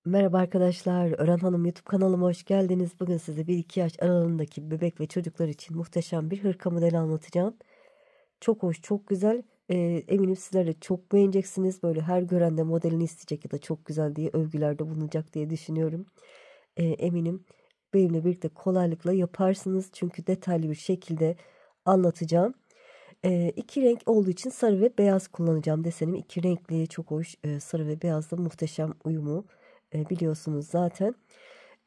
Merhaba arkadaşlar, Ören Hanım YouTube kanalıma hoş geldiniz. Bugün size 1-2 yaş aralığındaki bebek ve çocuklar için muhteşem bir hırka modeli anlatacağım. Çok hoş, çok güzel. Eminim sizler de çok beğeneceksiniz. Böyle her gören de modelini isteyecek ya da çok güzel diye övgülerde bulunacak diye düşünüyorum. Eminim benimle birlikte kolaylıkla yaparsınız. Çünkü detaylı bir şekilde anlatacağım. İki renk olduğu için sarı ve beyaz kullanacağım desenim. İki renkli çok hoş. Sarı ve beyazda muhteşem uyumu biliyorsunuz zaten.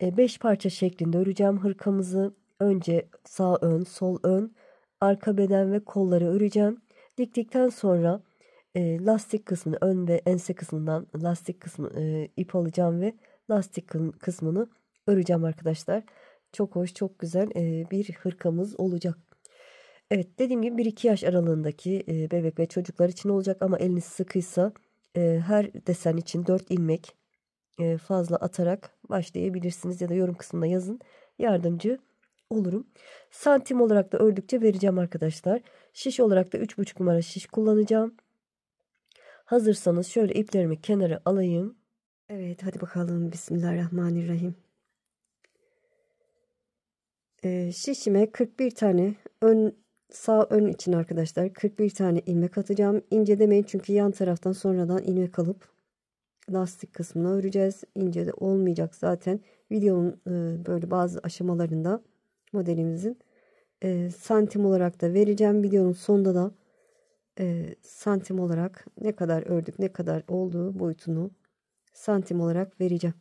5 parça şeklinde öreceğim hırkamızı. Önce sağ ön, sol ön, arka beden ve kolları öreceğim. Diktikten sonra lastik kısmını, ön ve ense kısmından lastik kısmı ip alacağım ve lastik kısmını öreceğim arkadaşlar. Çok hoş, çok güzel bir hırkamız olacak. Evet, dediğim gibi 1-2 yaş aralığındaki bebek ve çocuklar için olacak ama eliniz sıkıysa her desen için 4 ilmek fazla atarak başlayabilirsiniz ya da yorum kısmına yazın. Yardımcı olurum. Santim olarak da ördükçe vereceğim arkadaşlar. Şiş olarak da 3,5 numara şiş kullanacağım. Hazırsanız şöyle iplerimi kenara alayım. Evet, hadi bakalım. Bismillahirrahmanirrahim. Şişime 41 tane sağ ön için arkadaşlar 41 tane ilmek atacağım. İnce demeyin çünkü yan taraftan sonradan ilmek alıp lastik kısmına öreceğiz. İnce de olmayacak zaten. Videonun böyle bazı aşamalarında modelimizin santim olarak da vereceğim. Videonun sonunda da santim olarak ne kadar ördük, ne kadar olduğu boyutunu santim olarak vereceğim.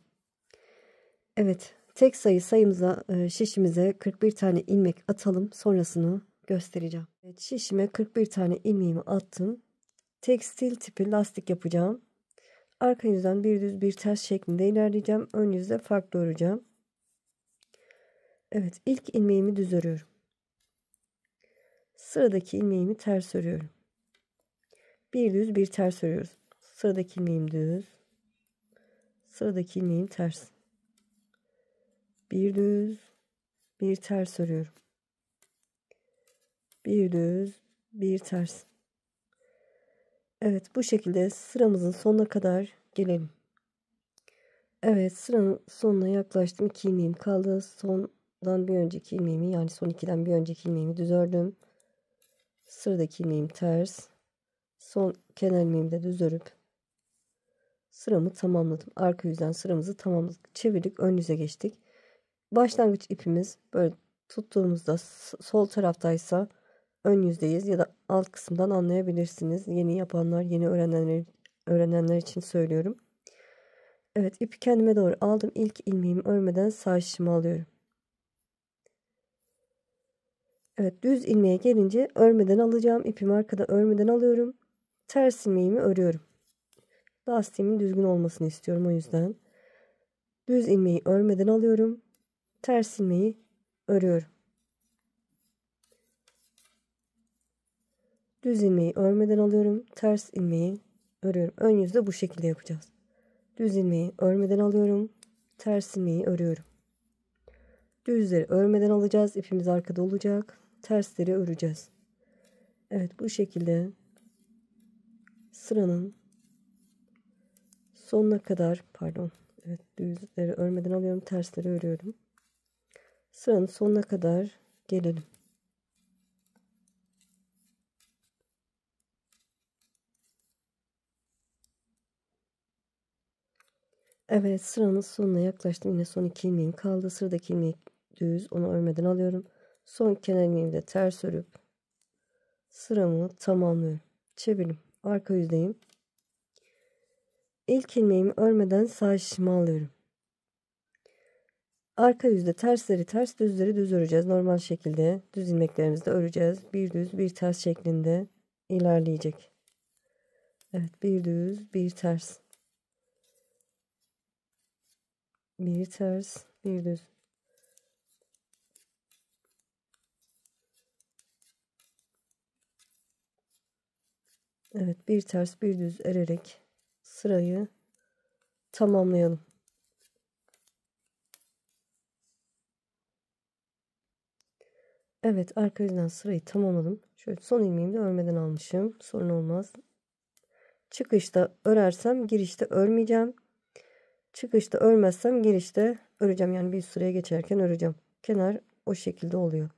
Evet, tek sayımıza şişimize 41 tane ilmek atalım. Sonrasını göstereceğim. Evet, şişime 41 tane ilmeğimi attım. Tekstil tipi lastik yapacağım. Arka yüzden bir düz bir ters şeklinde ilerleyeceğim. Ön yüzde farklı öreceğim. Evet, ilk ilmeğimi düz örüyorum. Sıradaki ilmeğimi ters örüyorum. Bir düz bir ters örüyoruz. Sıradaki ilmeğim düz. Sıradaki ilmeğim ters. Bir düz bir ters örüyorum. Bir düz bir ters. Evet, bu şekilde sıramızın sonuna kadar gelelim. Evet, sıranın sonuna yaklaştım. 2 ilmeğim kaldı. Sondan bir önceki ilmeğimi, yani son 2'den bir önceki ilmeğimi düz ördüm. Sıradaki ilmeğim ters. Son kenar ilmeğimi de düz örüp sıramı tamamladım. Arka yüzden sıramızı tamamladık. Çevirdik, ön yüze geçtik. Başlangıç ipimiz böyle tuttuğumuzda sol taraftaysa ön yüzdeyiz ya da alt kısımdan anlayabilirsiniz. Yeni yapanlar, yeni öğrenenler için söylüyorum. Evet, ipi kendime doğru aldım. İlk ilmeğimi örmeden sağ şişimi alıyorum. Evet, düz ilmeğe gelince örmeden alacağım. İpimi arkada örmeden alıyorum. Ters ilmeğimi örüyorum. Lastiğimin düzgün olmasını istiyorum o yüzden. Düz ilmeği örmeden alıyorum. Ters ilmeği örüyorum. Düz ilmeği örmeden alıyorum. Ters ilmeği örüyorum. Ön yüzde bu şekilde yapacağız. Düz ilmeği örmeden alıyorum. Ters ilmeği örüyorum. Düzleri örmeden alacağız. İpimiz arkada olacak. Tersleri öreceğiz. Evet, bu şekilde sıranın sonuna kadar, pardon. Evet, düzleri örmeden alıyorum. Tersleri örüyorum. Sıranın sonuna kadar gelelim. Evet, sıranın sonuna yaklaştım. Yine son 2 ilmeğim kaldı. Sıradaki ilmeği düz, onu örmeden alıyorum. Son kenar ilmeğimi de ters örüp sıramı tamamlıyorum. Çevirdim. Arka yüzdeyim. İlk ilmeğimi örmeden sağ şişimi alıyorum. Arka yüzde tersleri ters, düzleri düz öreceğiz. Normal şekilde düz ilmeklerimizi de öreceğiz. Bir düz bir ters şeklinde ilerleyecek. Evet, bir düz bir ters. Bir ters bir düz. Evet, bir ters bir düz örerek sırayı tamamlayalım. Evet, arka yüzden sırayı tamamladım. Şöyle son ilmeğimi de örmeden almışım. Sorun olmaz. Çıkışta örersem girişte örmeyeceğim. Çıkışta örmezsem girişte öreceğim. Yani bir sıraya geçerken öreceğim. Kenar o şekilde oluyor.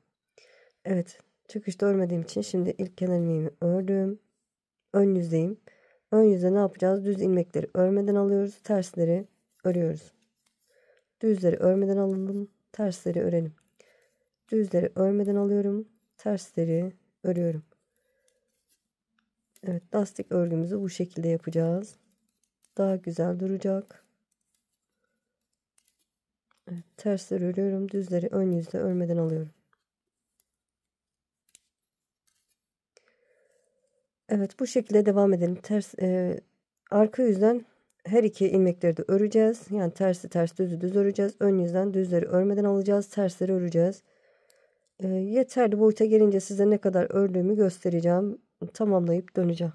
Evet. Çıkışta örmediğim için şimdi ilk kenar ilmeğimi ördüm. Ön yüzdeyim. Ön yüzde ne yapacağız? Düz ilmekleri örmeden alıyoruz. Tersleri örüyoruz. Düzleri örmeden alalım. Tersleri örelim. Düzleri örmeden alıyorum. Tersleri örüyorum. Evet, lastik örgümüzü bu şekilde yapacağız. Daha güzel duracak. Evet, tersleri örüyorum. Düzleri ön yüzde örmeden alıyorum. Evet, bu şekilde devam edelim. Arka yüzden her iki ilmekleri de öreceğiz. Yani tersi ters, düzü düz öreceğiz. Ön yüzden düzleri örmeden alacağız. Tersleri öreceğiz. Yeterli boyuta gelince size ne kadar ördüğümü göstereceğim. Tamamlayıp döneceğim.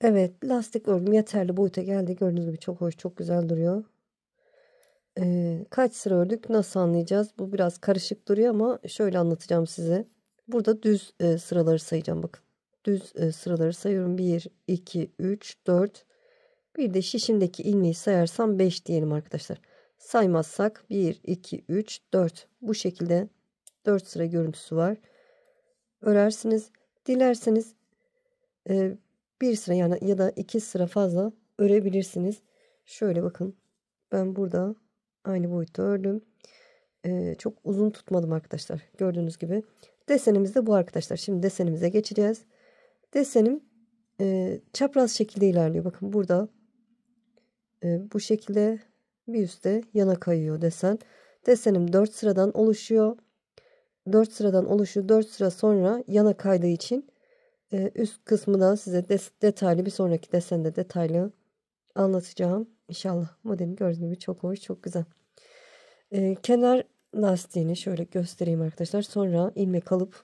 Evet, lastik örgüm yeterli boyuta geldi. Gördüğünüz gibi çok hoş, çok güzel duruyor. Kaç sıra ördük, nasıl anlayacağız? Bu biraz karışık duruyor ama şöyle anlatacağım size. Burada düz sıraları sayacağım, bakın. Düz sıraları sayıyorum. 1, 2, 3, 4. Bir de şişimdeki ilmeği sayarsam 5 diyelim arkadaşlar. Saymazsak 1, 2, 3, 4. Bu şekilde 4 sıra görüntüsü var. Örersiniz. Dilerseniz bir sıra yani ya da 2 sıra fazla örebilirsiniz. Şöyle bakın. Ben burada aynı boyutta ördüm. Çok uzun tutmadım arkadaşlar. Gördüğünüz gibi. Desenimiz de bu arkadaşlar. Şimdi desenimize geçeceğiz. Desenim çapraz şekilde ilerliyor. Bakın burada bu şekilde bir üstte yana kayıyor desen. Desenim 4 sıradan oluşuyor. 4 sıradan oluşuyor. 4 sıra sonra yana kaydığı için üst kısmı da size detaylı bir sonraki desende detaylı anlatacağım. İnşallah modelin gördüğünüz gibi çok hoş, çok güzel. Kenar lastiğini şöyle göstereyim arkadaşlar. Sonra ilmek alıp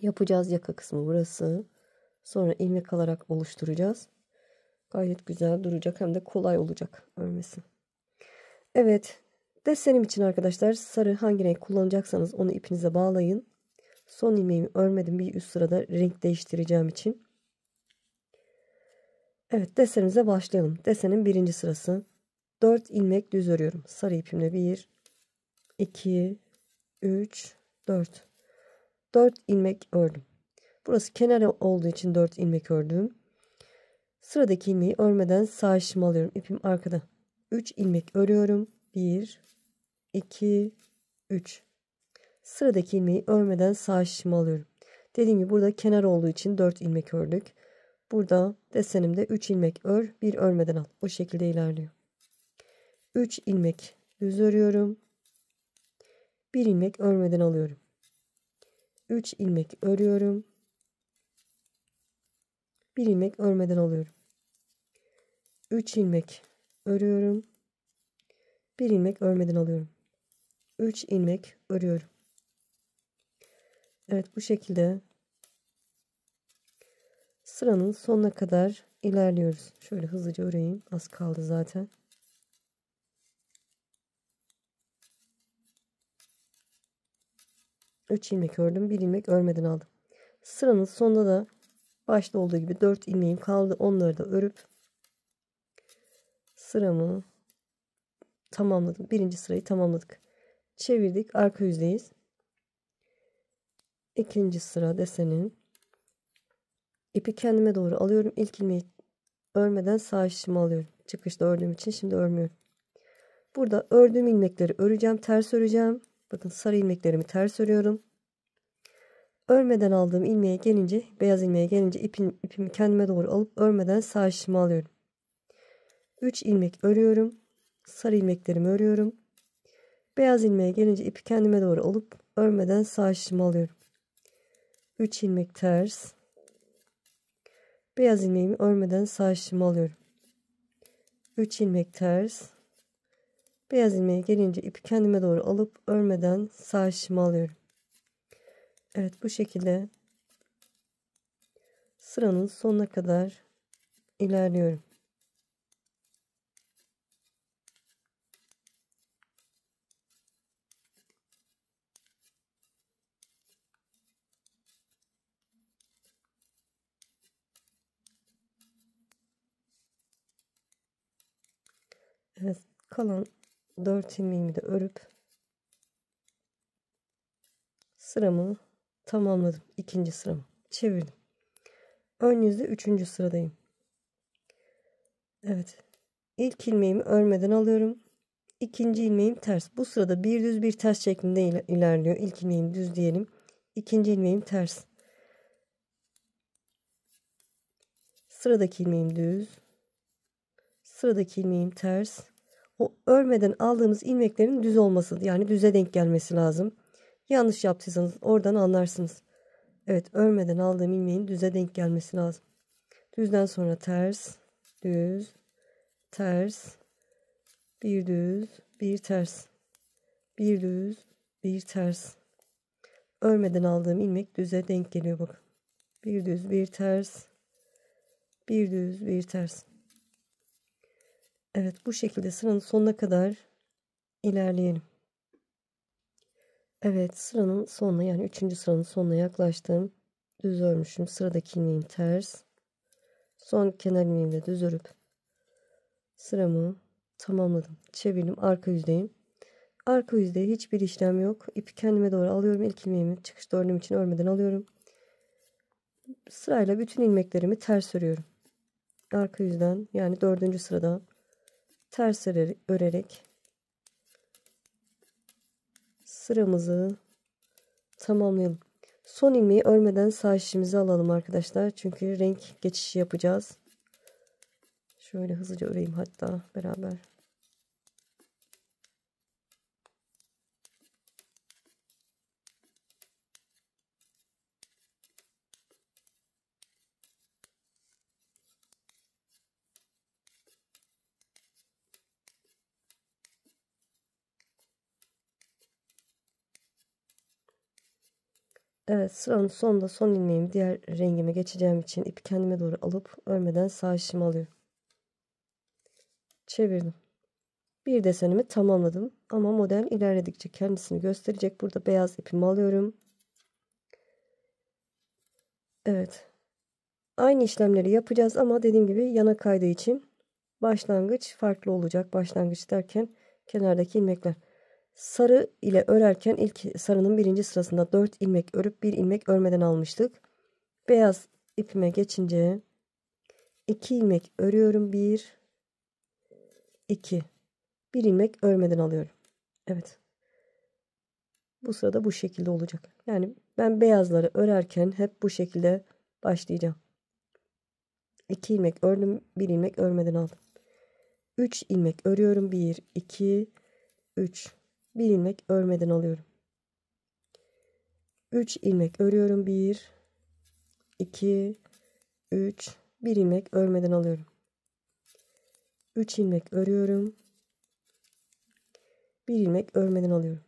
yapacağız. Yaka kısmı burası. Sonra ilmek alarak oluşturacağız. Gayet güzel duracak, hem de kolay olacak örmesi. Evet, desenim için arkadaşlar sarı hangi renk kullanacaksanız onu ipinize bağlayın. Son ilmeğimi örmedim, bir üst sırada renk değiştireceğim için. Evet, desenimize başlayalım. Desenin birinci sırası. 4 ilmek düz örüyorum. Sarı ipimle 1, 2, 3, 4. 4 ilmek ördüm. Burası kenar olduğu için 4 ilmek ördüm. Sıradaki ilmeği örmeden sağ şişimi alıyorum. İpim arkada. 3 ilmek örüyorum. 1, 2, 3. Sıradaki ilmeği örmeden sağ şişimi alıyorum. Dediğim gibi burada kenar olduğu için 4 ilmek ördük. Burada desenimde 3 ilmek ör, 1 örmeden al. O şekilde ilerliyor. 3 ilmek düz örüyorum. 1 ilmek örmeden alıyorum. 3 ilmek örüyorum. 1 ilmek örmeden alıyorum. 3 ilmek örüyorum. 1 ilmek örmeden alıyorum. 3 ilmek örüyorum. Evet, bu şekilde sıranın sonuna kadar ilerliyoruz. Şöyle hızlıca öreyim. Az kaldı zaten. Üç ilmek ördüm. 1 ilmek örmeden aldım. Sıranın sonunda da başta olduğu gibi 4 ilmeğim kaldı. Onları da örüp sıramı tamamladım. Birinci sırayı tamamladık. Çevirdik. Arka yüzdeyiz. İkinci sıra desenin. İpi kendime doğru alıyorum. İlk ilmeği örmeden sağ şişimi alıyorum. Çıkışta ördüğüm için şimdi örmüyorum. Burada ördüğüm ilmekleri öreceğim. Ters öreceğim. Bakın sarı ilmeklerimi ters örüyorum. Örmeden aldığım ilmeğe gelince, beyaz ilmeğe gelince ipimi kendime doğru alıp örmeden sağ şişimi alıyorum. 3 ilmek örüyorum. Sarı ilmeklerimi örüyorum. Beyaz ilmeğe gelince ipi kendime doğru alıp örmeden sağ şişimi alıyorum. 3 ilmek ters. Beyaz ilmeğimi örmeden sağ şişimi alıyorum. 3 ilmek ters. Beyaz ilmeğe gelince ipi kendime doğru alıp örmeden sağ şişimi alıyorum. Evet, bu şekilde sıranın sonuna kadar ilerliyorum. Evet, kalan 4 ilmeğimi de örüp sıramı tamamladım. İkinci sıramı çevirdim. Ön yüzde 3. sıradayım. Evet. İlk ilmeğimi örmeden alıyorum. İkinci ilmeğim ters. Bu sırada bir düz bir ters şeklinde ilerliyor. İlk ilmeğim düz diyelim. İkinci ilmeğim ters. Sıradaki ilmeğim düz. Sıradaki ilmeğim ters. O örmeden aldığımız ilmeklerin düz olması, yani düze denk gelmesi lazım. Yanlış yaptıysanız oradan anlarsınız. Evet, örmeden aldığım ilmeğin düze denk gelmesi lazım. Düzden sonra ters, düz, ters, bir düz, bir ters, bir düz, bir ters. Örmeden aldığım ilmek düze denk geliyor bakın. Bir düz, bir ters, bir düz, bir ters. Evet, bu şekilde sıranın sonuna kadar ilerleyelim. Evet, sıranın sonuna, yani 3. sıranın sonuna yaklaştım. Düz örmüşüm. Sıradaki ilmeğim ters. Son kenar ilmeğimi de düz örüp sıramı tamamladım. Çevirdim. Arka yüzdeyim. Arka yüzde hiçbir işlem yok. İpi kendime doğru alıyorum. İlk ilmeğimi çıkışta ördüğüm için örmeden alıyorum. Sırayla bütün ilmeklerimi ters örüyorum. Arka yüzden, yani 4. sıradan ters örerek sıramızı tamamlayalım. Son ilmeği örmeden sağ şişimizi alalım arkadaşlar. Çünkü renk geçişi yapacağız. Şöyle hızlıca öreyim hatta beraber. Evet, sıranın sonunda son ilmeğimi diğer rengime geçeceğim için ipi kendime doğru alıp örmeden sağ şişimi alıyorum. Çevirdim. Bir desenimi tamamladım ama model ilerledikçe kendisini gösterecek. Burada beyaz ipimi alıyorum. Evet. Aynı işlemleri yapacağız ama dediğim gibi yana kaydığı için başlangıç farklı olacak. Başlangıç derken kenardaki ilmekler. Sarı ile örerken ilk sarının 1. sırasında 4 ilmek örüp 1 ilmek örmeden almıştık. Beyaz ipime geçince 2 ilmek örüyorum. 1, 2. 1 ilmek örmeden alıyorum. Evet. Bu sırada bu şekilde olacak. Yani ben beyazları örerken hep bu şekilde başlayacağım. 2 ilmek ördüm. 1 ilmek örmeden aldım. 3 ilmek örüyorum. 1, 2, 3. 1 ilmek örmeden alıyorum. 3 ilmek örüyorum. 1, 2, 3. 1 ilmek örmeden alıyorum. 3 ilmek örüyorum. 1 ilmek örmeden alıyorum.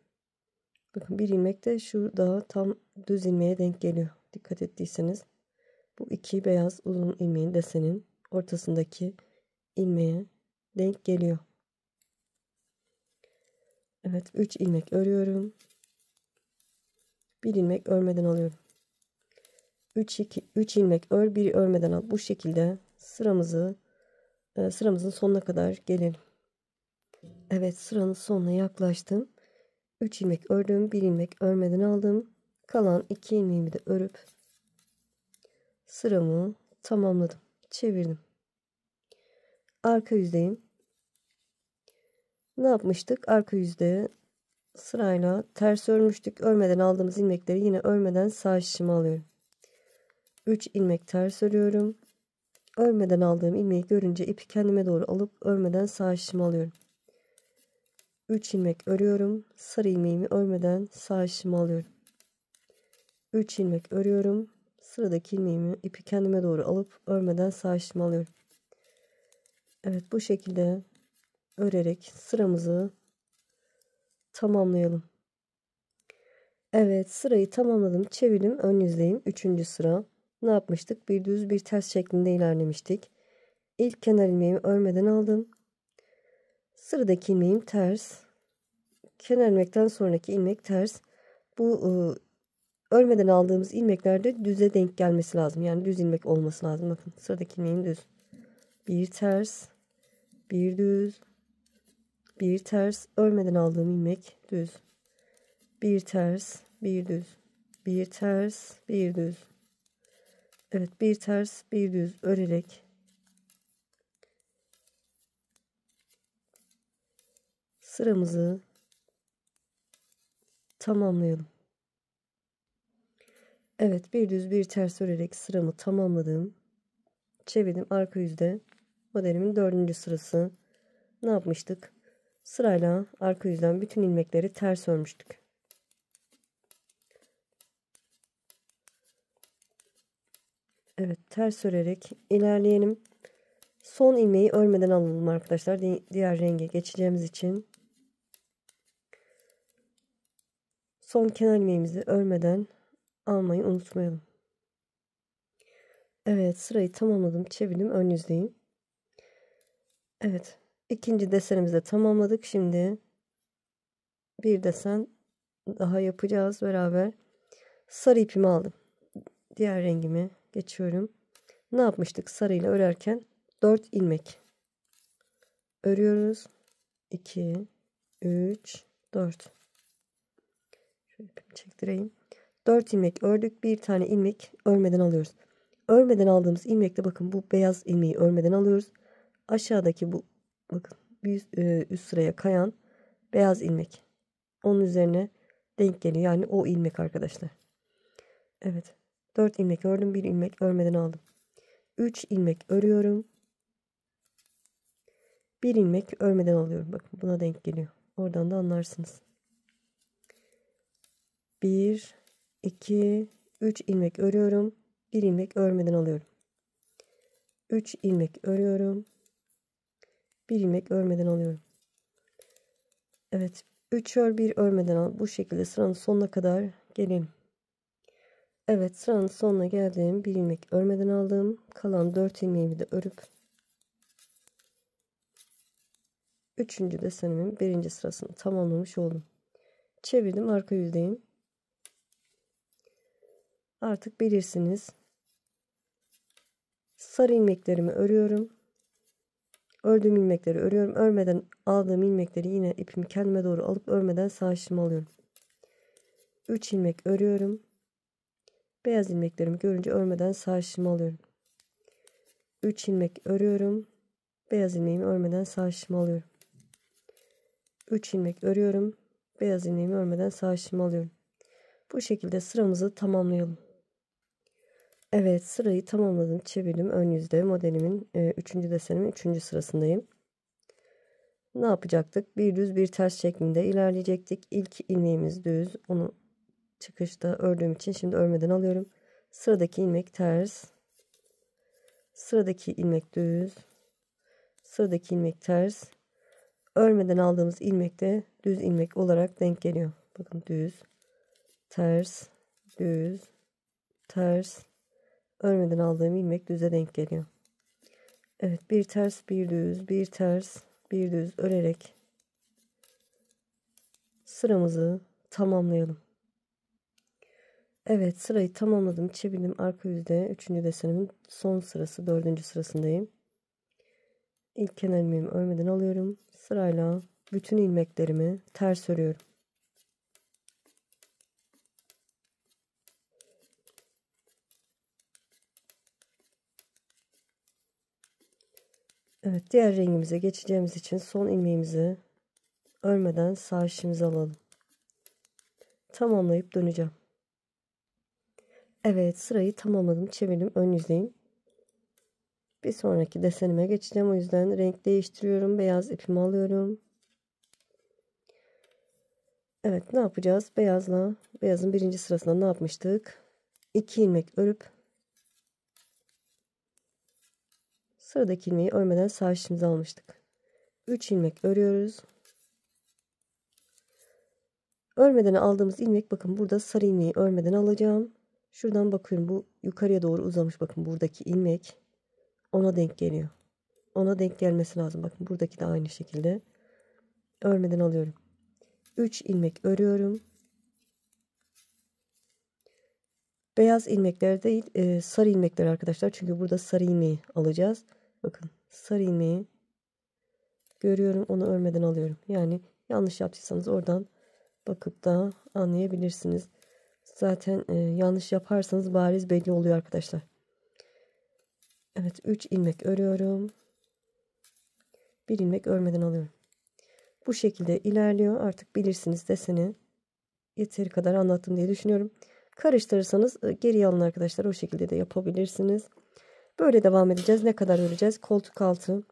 Bakın 1 ilmek de şurada tam düz ilmeğe denk geliyor. Dikkat ettiyseniz. Bu 2 beyaz uzun ilmeğin desenin ortasındaki ilmeğe denk geliyor. Evet, 3 ilmek örüyorum. 1 ilmek örmeden alıyorum. 3 ilmek ör, 1 örmeden al. Bu şekilde sıramızın sonuna kadar gelelim. Evet, sıranın sonuna yaklaştım. 3 ilmek ördüm, 1 ilmek örmeden aldım. Kalan 2 ilmeğimi de örüp sıramı tamamladım. Çevirdim. Arka yüzdeyim. Ne yapmıştık? Arka yüzde sırayla ters örmüştük. Örmeden aldığımız ilmekleri yine örmeden sağ şişime alıyorum. 3 ilmek ters örüyorum. Örmeden aldığım ilmeği görünce ipi kendime doğru alıp örmeden sağ şişime alıyorum. 3 ilmek örüyorum. Sarı ilmeğimi örmeden sağ şişime alıyorum. 3 ilmek örüyorum. Sıradaki ilmeğimi ipi kendime doğru alıp örmeden sağ şişime alıyorum. Evet, bu şekilde örerek sıramızı tamamlayalım. Evet, sırayı tamamladım. Çevirdim. Ön yüzdeyim. 3. sıra. Ne yapmıştık? Bir düz bir ters şeklinde ilerlemiştik. İlk kenar ilmeğimi örmeden aldım. Sıradaki ilmeğim ters. Kenar ilmekten sonraki ilmek ters. Bu örmeden aldığımız ilmeklerde düze denk gelmesi lazım. Yani düz ilmek olması lazım. Bakın, sıradaki ilmeğim düz. Bir ters, bir düz, bir ters, örmeden aldığım ilmek düz, bir ters, bir düz, bir ters, bir düz. Evet, bir ters, bir düz örerek sıramızı tamamlayalım. Evet, bir düz bir ters örerek sıramı tamamladım. Çevirdim, arka yüzde modelimin 4. sırası. Ne yapmıştık? Sırayla arka yüzden bütün ilmekleri ters örmüştük. Evet, ters örerek ilerleyelim. Son ilmeği örmeden alalım arkadaşlar. Diğer renge geçeceğimiz için son kenar ilmeğimizi örmeden almayı unutmayalım. Evet, sırayı tamamladım. Çevirdim, ön yüzdeyim. Evet, ikinci desenimizi de tamamladık. Şimdi bir desen daha yapacağız beraber. Sarı ipimi aldım. Diğer rengimi geçiyorum. Ne yapmıştık? Sarıyla örerken 4 ilmek örüyoruz. 2, 3, 4. Şöyle ipimi çektireyim. 4 ilmek ördük. Bir tane ilmek örmeden alıyoruz. Örmeden aldığımız ilmekle bakın bu beyaz ilmeği örmeden alıyoruz. Aşağıdaki bu bakın üst sıraya kayan beyaz ilmek. Onun üzerine denk geliyor. Yani o ilmek arkadaşlar. Evet. 4 ilmek ördüm. 1 ilmek örmeden aldım. 3 ilmek örüyorum. 1 ilmek örmeden alıyorum. Bakın buna denk geliyor. Oradan da anlarsınız. 1, 2, 3 ilmek örüyorum. 1 ilmek örmeden alıyorum. 3 ilmek örüyorum. 1 ilmek örmeden alıyorum. Evet. 3 ör 1 örmeden al. Bu şekilde sıranın sonuna kadar gelelim. Evet, sıranın sonuna geldim. 1 ilmek örmeden aldım. Kalan 4 ilmeğimi de örüp 3. desenimin 1. sırasını tamamlamış oldum. Çevirdim, arka yüzdeyim. Artık bilirsiniz. Sarı ilmeklerimi örüyorum. Ördüğüm ilmekleri örüyorum. Örmeden aldığım ilmekleri yine ipimi kendime doğru alıp örmeden sağ şişime alıyorum. 3 ilmek örüyorum. Beyaz ilmeklerimi görünce örmeden sağ şişime alıyorum. 3 ilmek örüyorum. Beyaz ilmeğimi örmeden sağ şişime alıyorum. 3 ilmek örüyorum. Beyaz ilmeğimi örmeden sağ şişime alıyorum. Bu şekilde sıramızı tamamlayalım. Evet, sırayı tamamladım. Çevirdim. Ön yüzde modelimin 3. desenimin 3. sırasındayım. Ne yapacaktık? Bir düz bir ters şeklinde ilerleyecektik. İlk ilmeğimiz düz. Onu çıkışta ördüğüm için şimdi örmeden alıyorum. Sıradaki ilmek ters. Sıradaki ilmek düz. Sıradaki ilmek ters. Örmeden aldığımız ilmek de düz ilmek olarak denk geliyor. Bakın düz, ters, düz, ters. Örmeden aldığım ilmek düze denk geliyor. Evet, bir ters, bir düz, bir ters, bir düz örerek sıramızı tamamlayalım. Evet, sırayı tamamladım. Çevirdim, arka yüzde 3. desenimin son sırası 4. sırasındayım. İlk kenar ilmeğimi örmeden alıyorum. Sırayla bütün ilmeklerimi ters örüyorum. Evet, diğer rengimize geçeceğimiz için son ilmeğimizi örmeden sağ şişimize alalım. Tamamlayıp döneceğim. Evet, sırayı tamamladım. Çevirdim, ön yüzdeyim. Bir sonraki desenime geçeceğim. O yüzden renk değiştiriyorum. Beyaz ipimi alıyorum. Evet, ne yapacağız? Beyazın 1. sırasında ne yapmıştık? 2 ilmek örüp sıradaki ilmeği örmeden sağ şişimize almıştık. 3 ilmek örüyoruz. Örmeden aldığımız ilmek, bakın burada sarı ilmeği örmeden alacağım. Şuradan bakıyorum, bu yukarıya doğru uzamış, bakın buradaki ilmek ona denk geliyor. Ona denk gelmesi lazım. Bakın buradaki de aynı şekilde örmeden alıyorum. 3 ilmek örüyorum. Beyaz ilmekler değil, sarı ilmekler arkadaşlar. Çünkü burada sarı ilmeği alacağız. Bakın sarı ilmeği görüyorum, onu örmeden alıyorum. Yani yanlış yaptıysanız oradan bakıp da anlayabilirsiniz. Zaten yanlış yaparsanız bariz belli oluyor arkadaşlar. Evet, 3 ilmek örüyorum. 1 ilmek örmeden alıyorum. Bu şekilde ilerliyor. Artık bilirsiniz deseni. Yeteri kadar anlattım diye düşünüyorum. Karıştırırsanız geriye alın arkadaşlar. O şekilde de yapabilirsiniz. Böyle devam edeceğiz. Ne kadar öreceğiz? Koltuk altı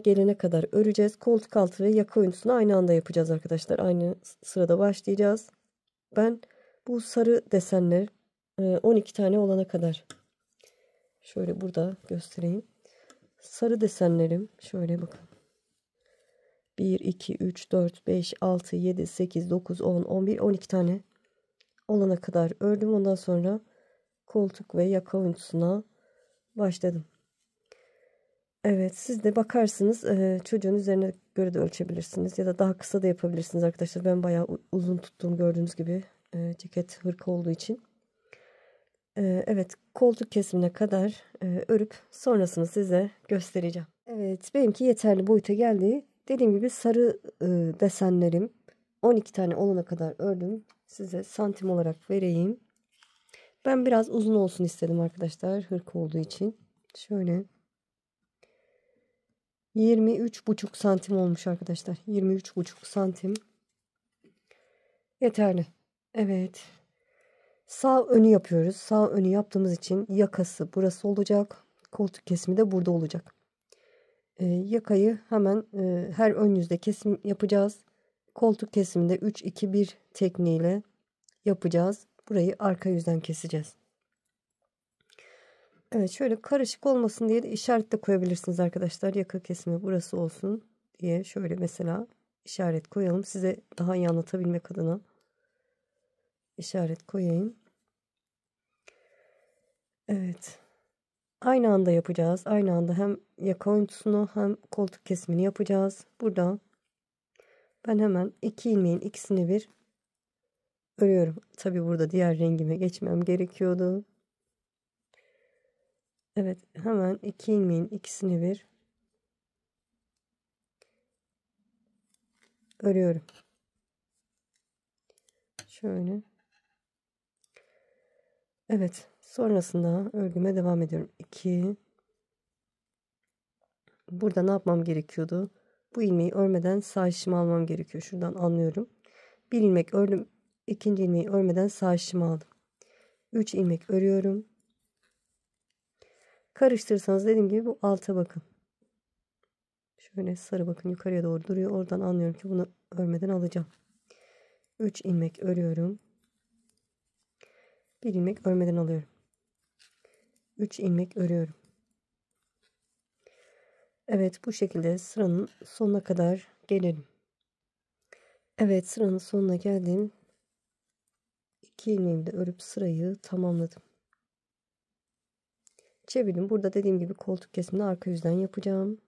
gelene kadar öreceğiz. Koltuk altı ve yaka oyuntusunu aynı anda yapacağız arkadaşlar. Aynı sırada başlayacağız. Ben bu sarı desenler 12 tane olana kadar şöyle burada göstereyim. Sarı desenlerim şöyle bakın. 1, 2, 3, 4, 5, 6, 7, 8, 9, 10, 11, 12 tane olana kadar ördüm. Ondan sonra koltuk ve yaka oyuntusuna başladım. Evet, siz de bakarsınız, çocuğun üzerine göre de ölçebilirsiniz ya da daha kısa da yapabilirsiniz arkadaşlar. Ben bayağı uzun tuttuğum gördüğünüz gibi ceket hırka olduğu için. Evet, koltuk kesimine kadar örüp sonrasını size göstereceğim. Evet, benimki yeterli boyuta geldi. Dediğim gibi sarı desenlerim 12 tane olana kadar ördüm. Size santim olarak vereyim. Ben biraz uzun olsun istedim arkadaşlar, hırka olduğu için. Şöyle 23,5 santim olmuş arkadaşlar. 23,5 santim. Yeterli. Evet. Sağ önü yapıyoruz. Sağ önü yaptığımız için yakası burası olacak. Koltuk kesimi de burada olacak. Yakayı hemen her ön yüzde kesim yapacağız. Koltuk kesiminde 3-2-1 tekniğiyle yapacağız. Burayı arka yüzden keseceğiz. Evet, şöyle karışık olmasın diye de işaret de koyabilirsiniz arkadaşlar. Yaka kesimi burası olsun diye şöyle mesela işaret koyalım. Size daha iyi anlatabilmek adına işaret koyayım. Evet. Aynı anda yapacağız. Aynı anda hem yaka oyuntusunu hem koltuk kesimini yapacağız. Burada ben hemen 2 ilmeğin ikisini bir örüyorum. Tabi burada diğer rengime geçmem gerekiyordu. Evet, hemen 2 ilmeğin ikisini bir örüyorum. Şöyle. Evet, sonrasında örgüme devam ediyorum. 2. Burada ne yapmam gerekiyordu? Bu ilmeği örmeden sağ işimi almam gerekiyor. Şuradan anlıyorum. 1 ilmek ördüm. 2. ilmeği örmeden sağ işimi aldım. 3 ilmek örüyorum. Karıştırırsanız dediğim gibi bu alta bakın. Şöyle sarı bakın yukarıya doğru duruyor. Oradan anlıyorum ki bunu örmeden alacağım. 3 ilmek örüyorum. 1 ilmek örmeden alıyorum. 3 ilmek örüyorum. Evet, bu şekilde sıranın sonuna kadar gelelim. Evet, sıranın sonuna geldim. 2 ilmeğimi de örüp sırayı tamamladım. Çevirdim. Burada dediğim gibi koltuk kesimini arka yüzden yapacağım.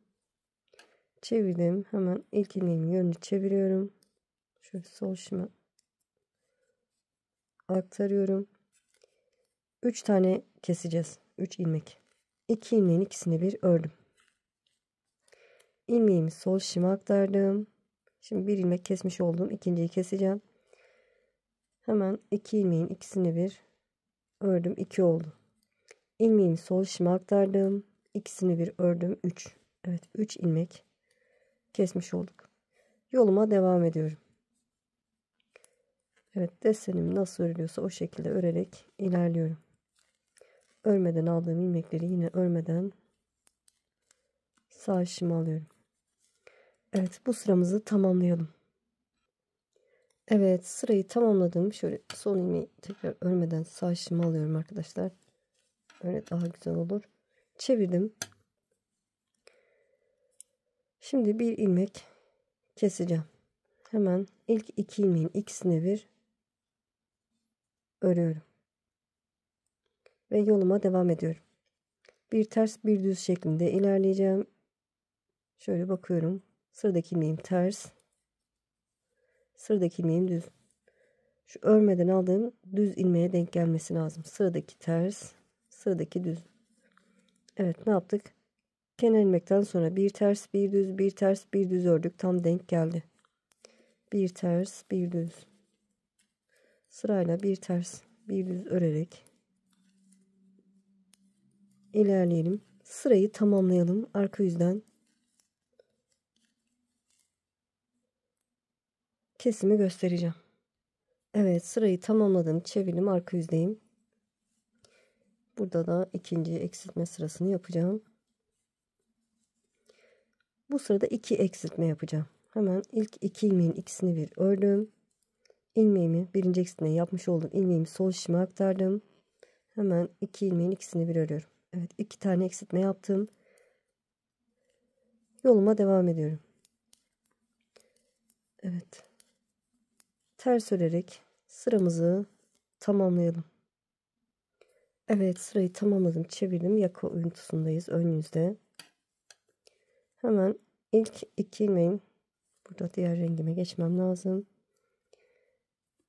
Çevirdim. Hemen ilk ilmeğimin yönünü çeviriyorum. Şöyle sol şıma aktarıyorum. 3 tane keseceğiz. 3 ilmek. 2 ilmeğin ikisini bir ördüm. İlmeğimi sol şıma aktardım. Şimdi bir ilmek kesmiş oldum. İkinciyi keseceğim. Hemen 2 ilmeğin ikisini bir ördüm. 2 oldu. İlmeğimi sol şıma aktardım. İkisini bir ördüm. 3. Evet, 3 ilmek kesmiş olduk. Yoluma devam ediyorum. Evet, desenim nasıl örülüyorsa o şekilde örerek ilerliyorum. Örmeden aldığım ilmekleri yine örmeden sağ işimi alıyorum. Evet, bu sıramızı tamamlayalım. Evet, sırayı tamamladım. Şöyle son ilmeği tekrar örmeden sağ işimi alıyorum arkadaşlar. Öyle daha güzel olur. Çevirdim. Şimdi bir ilmek keseceğim. Hemen ilk 2 ilmeğin ikisini bir örüyorum. Ve yoluma devam ediyorum. Bir ters bir düz şeklinde ilerleyeceğim. Şöyle bakıyorum. Sıradaki ilmeğim ters. Sıradaki ilmeğim düz. Şu örmeden aldığım düz ilmeğe denk gelmesi lazım. Sıradaki ters. Sıradaki düz. Evet, ne yaptık? Kenar ilmekten sonra bir ters, bir düz, bir ters, bir düz ördük. Tam denk geldi. Bir ters, bir düz. Sırayla bir ters, bir düz örerek ilerleyelim. Sırayı tamamlayalım. Arka yüzden kesimi göstereceğim. Evet, sırayı tamamladım. Çevirdim. Arka yüzdeyim. Burada da ikinci eksiltme sırasını yapacağım. Bu sırada 2 eksiltme yapacağım. Hemen ilk 2 ilmeğin ikisini bir ördüm. İlmeğimi birinci eksiltmeyi yapmış oldum. İlmeğimi sol şişime aktardım. Hemen 2 ilmeğin ikisini bir örüyorum. Evet, 2 tane eksiltme yaptım. Yoluma devam ediyorum. Evet. Ters örerek sıramızı tamamlayalım. Evet, sırayı tamamladım. Çevirdim. Yaka oyuntusundayız. Ön yüzde. Hemen ilk 2 ilmeğin, burada diğer rengime geçmem lazım.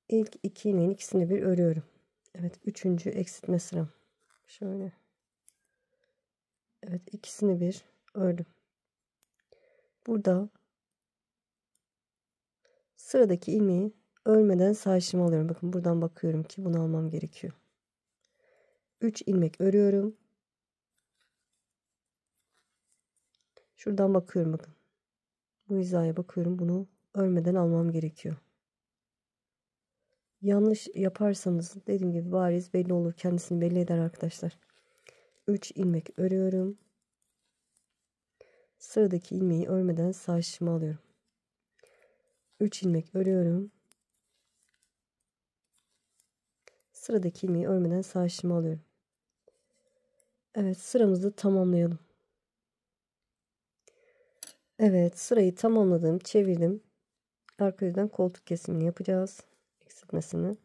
İlk 2 ilmeğin ikisini bir örüyorum. Evet, 3. eksiltme sıram. Şöyle. Evet, ikisini bir ördüm. Burada sıradaki ilmeği örmeden sağ şişime alıyorum. Bakın buradan bakıyorum ki bunu almam gerekiyor. 3 ilmek örüyorum. Şuradan bakıyorum bakın. Bu hizaya bakıyorum. Bunu örmeden almam gerekiyor. Yanlış yaparsanız dediğim gibi bariz belli olur. Kendisini belli eder arkadaşlar. 3 ilmek örüyorum. Sıradaki ilmeği örmeden sağ şişime alıyorum. 3 ilmek örüyorum. Sıradaki ilmeği örmeden sağ şişime alıyorum. Evet, sıramızı tamamlayalım. Evet, sırayı tamamladım. Çevirdim. Arka yüzden koltuk kesimini yapacağız. Eksiltmesini.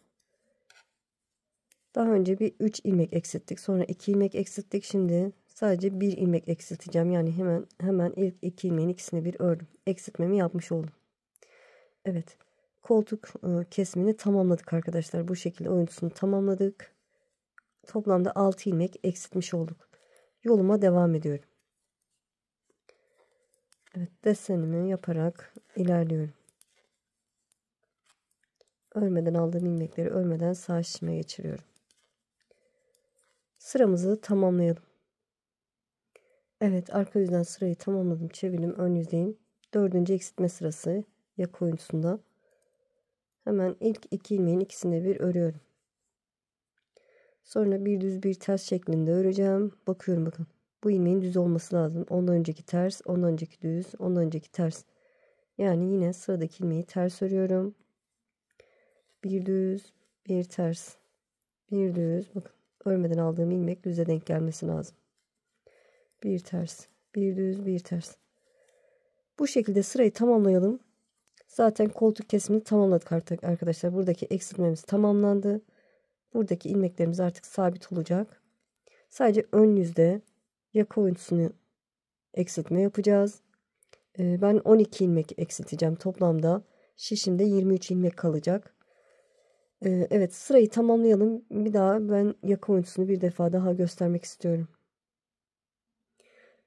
Daha önce bir 3 ilmek eksilttik. Sonra 2 ilmek eksilttik. Şimdi sadece 1 ilmek eksilteceğim. Yani hemen ilk 2 ilmeğin ikisini bir ördüm. Eksiltmemi yapmış oldum. Evet. Koltuk kesimini tamamladık arkadaşlar. Bu şekilde oyuntusunu tamamladık. Toplamda 6 ilmek eksiltmiş olduk. Yoluma devam ediyorum. Evet, desenimi yaparak ilerliyorum. Örmeden aldığım ilmekleri örmeden sağ şişime geçiriyorum. Sıramızı tamamlayalım. Evet, arka yüzden sırayı tamamladım. Çevirdim. Ön yüzdeyim. 4. eksiltme sırası yaka oyuntusunda. Hemen ilk 2 ilmeğin ikisini bir örüyorum. Sonra bir düz bir ters şeklinde öreceğim. Bakıyorum bakın. Bu ilmeğin düz olması lazım. Ondan önceki ters, ondan önceki düz, ondan önceki ters. Yani yine sıradaki ilmeği ters örüyorum. Bir düz, bir ters, bir düz. Bakın, örmeden aldığım ilmek düze denk gelmesi lazım. Bir ters, bir düz, bir ters. Bu şekilde sırayı tamamlayalım. Zaten koltuk kesimini tamamladık artık arkadaşlar. Buradaki eksiltmemiz tamamlandı. Buradaki ilmeklerimiz artık sabit olacak. Sadece ön yüzde yaka oyuntusunu eksiltme yapacağız. Ben 12 ilmek eksilteceğim toplamda. Şişimde 23 ilmek kalacak. Evet, sırayı tamamlayalım. Bir daha ben yaka oyuntusunu bir defa daha göstermek istiyorum.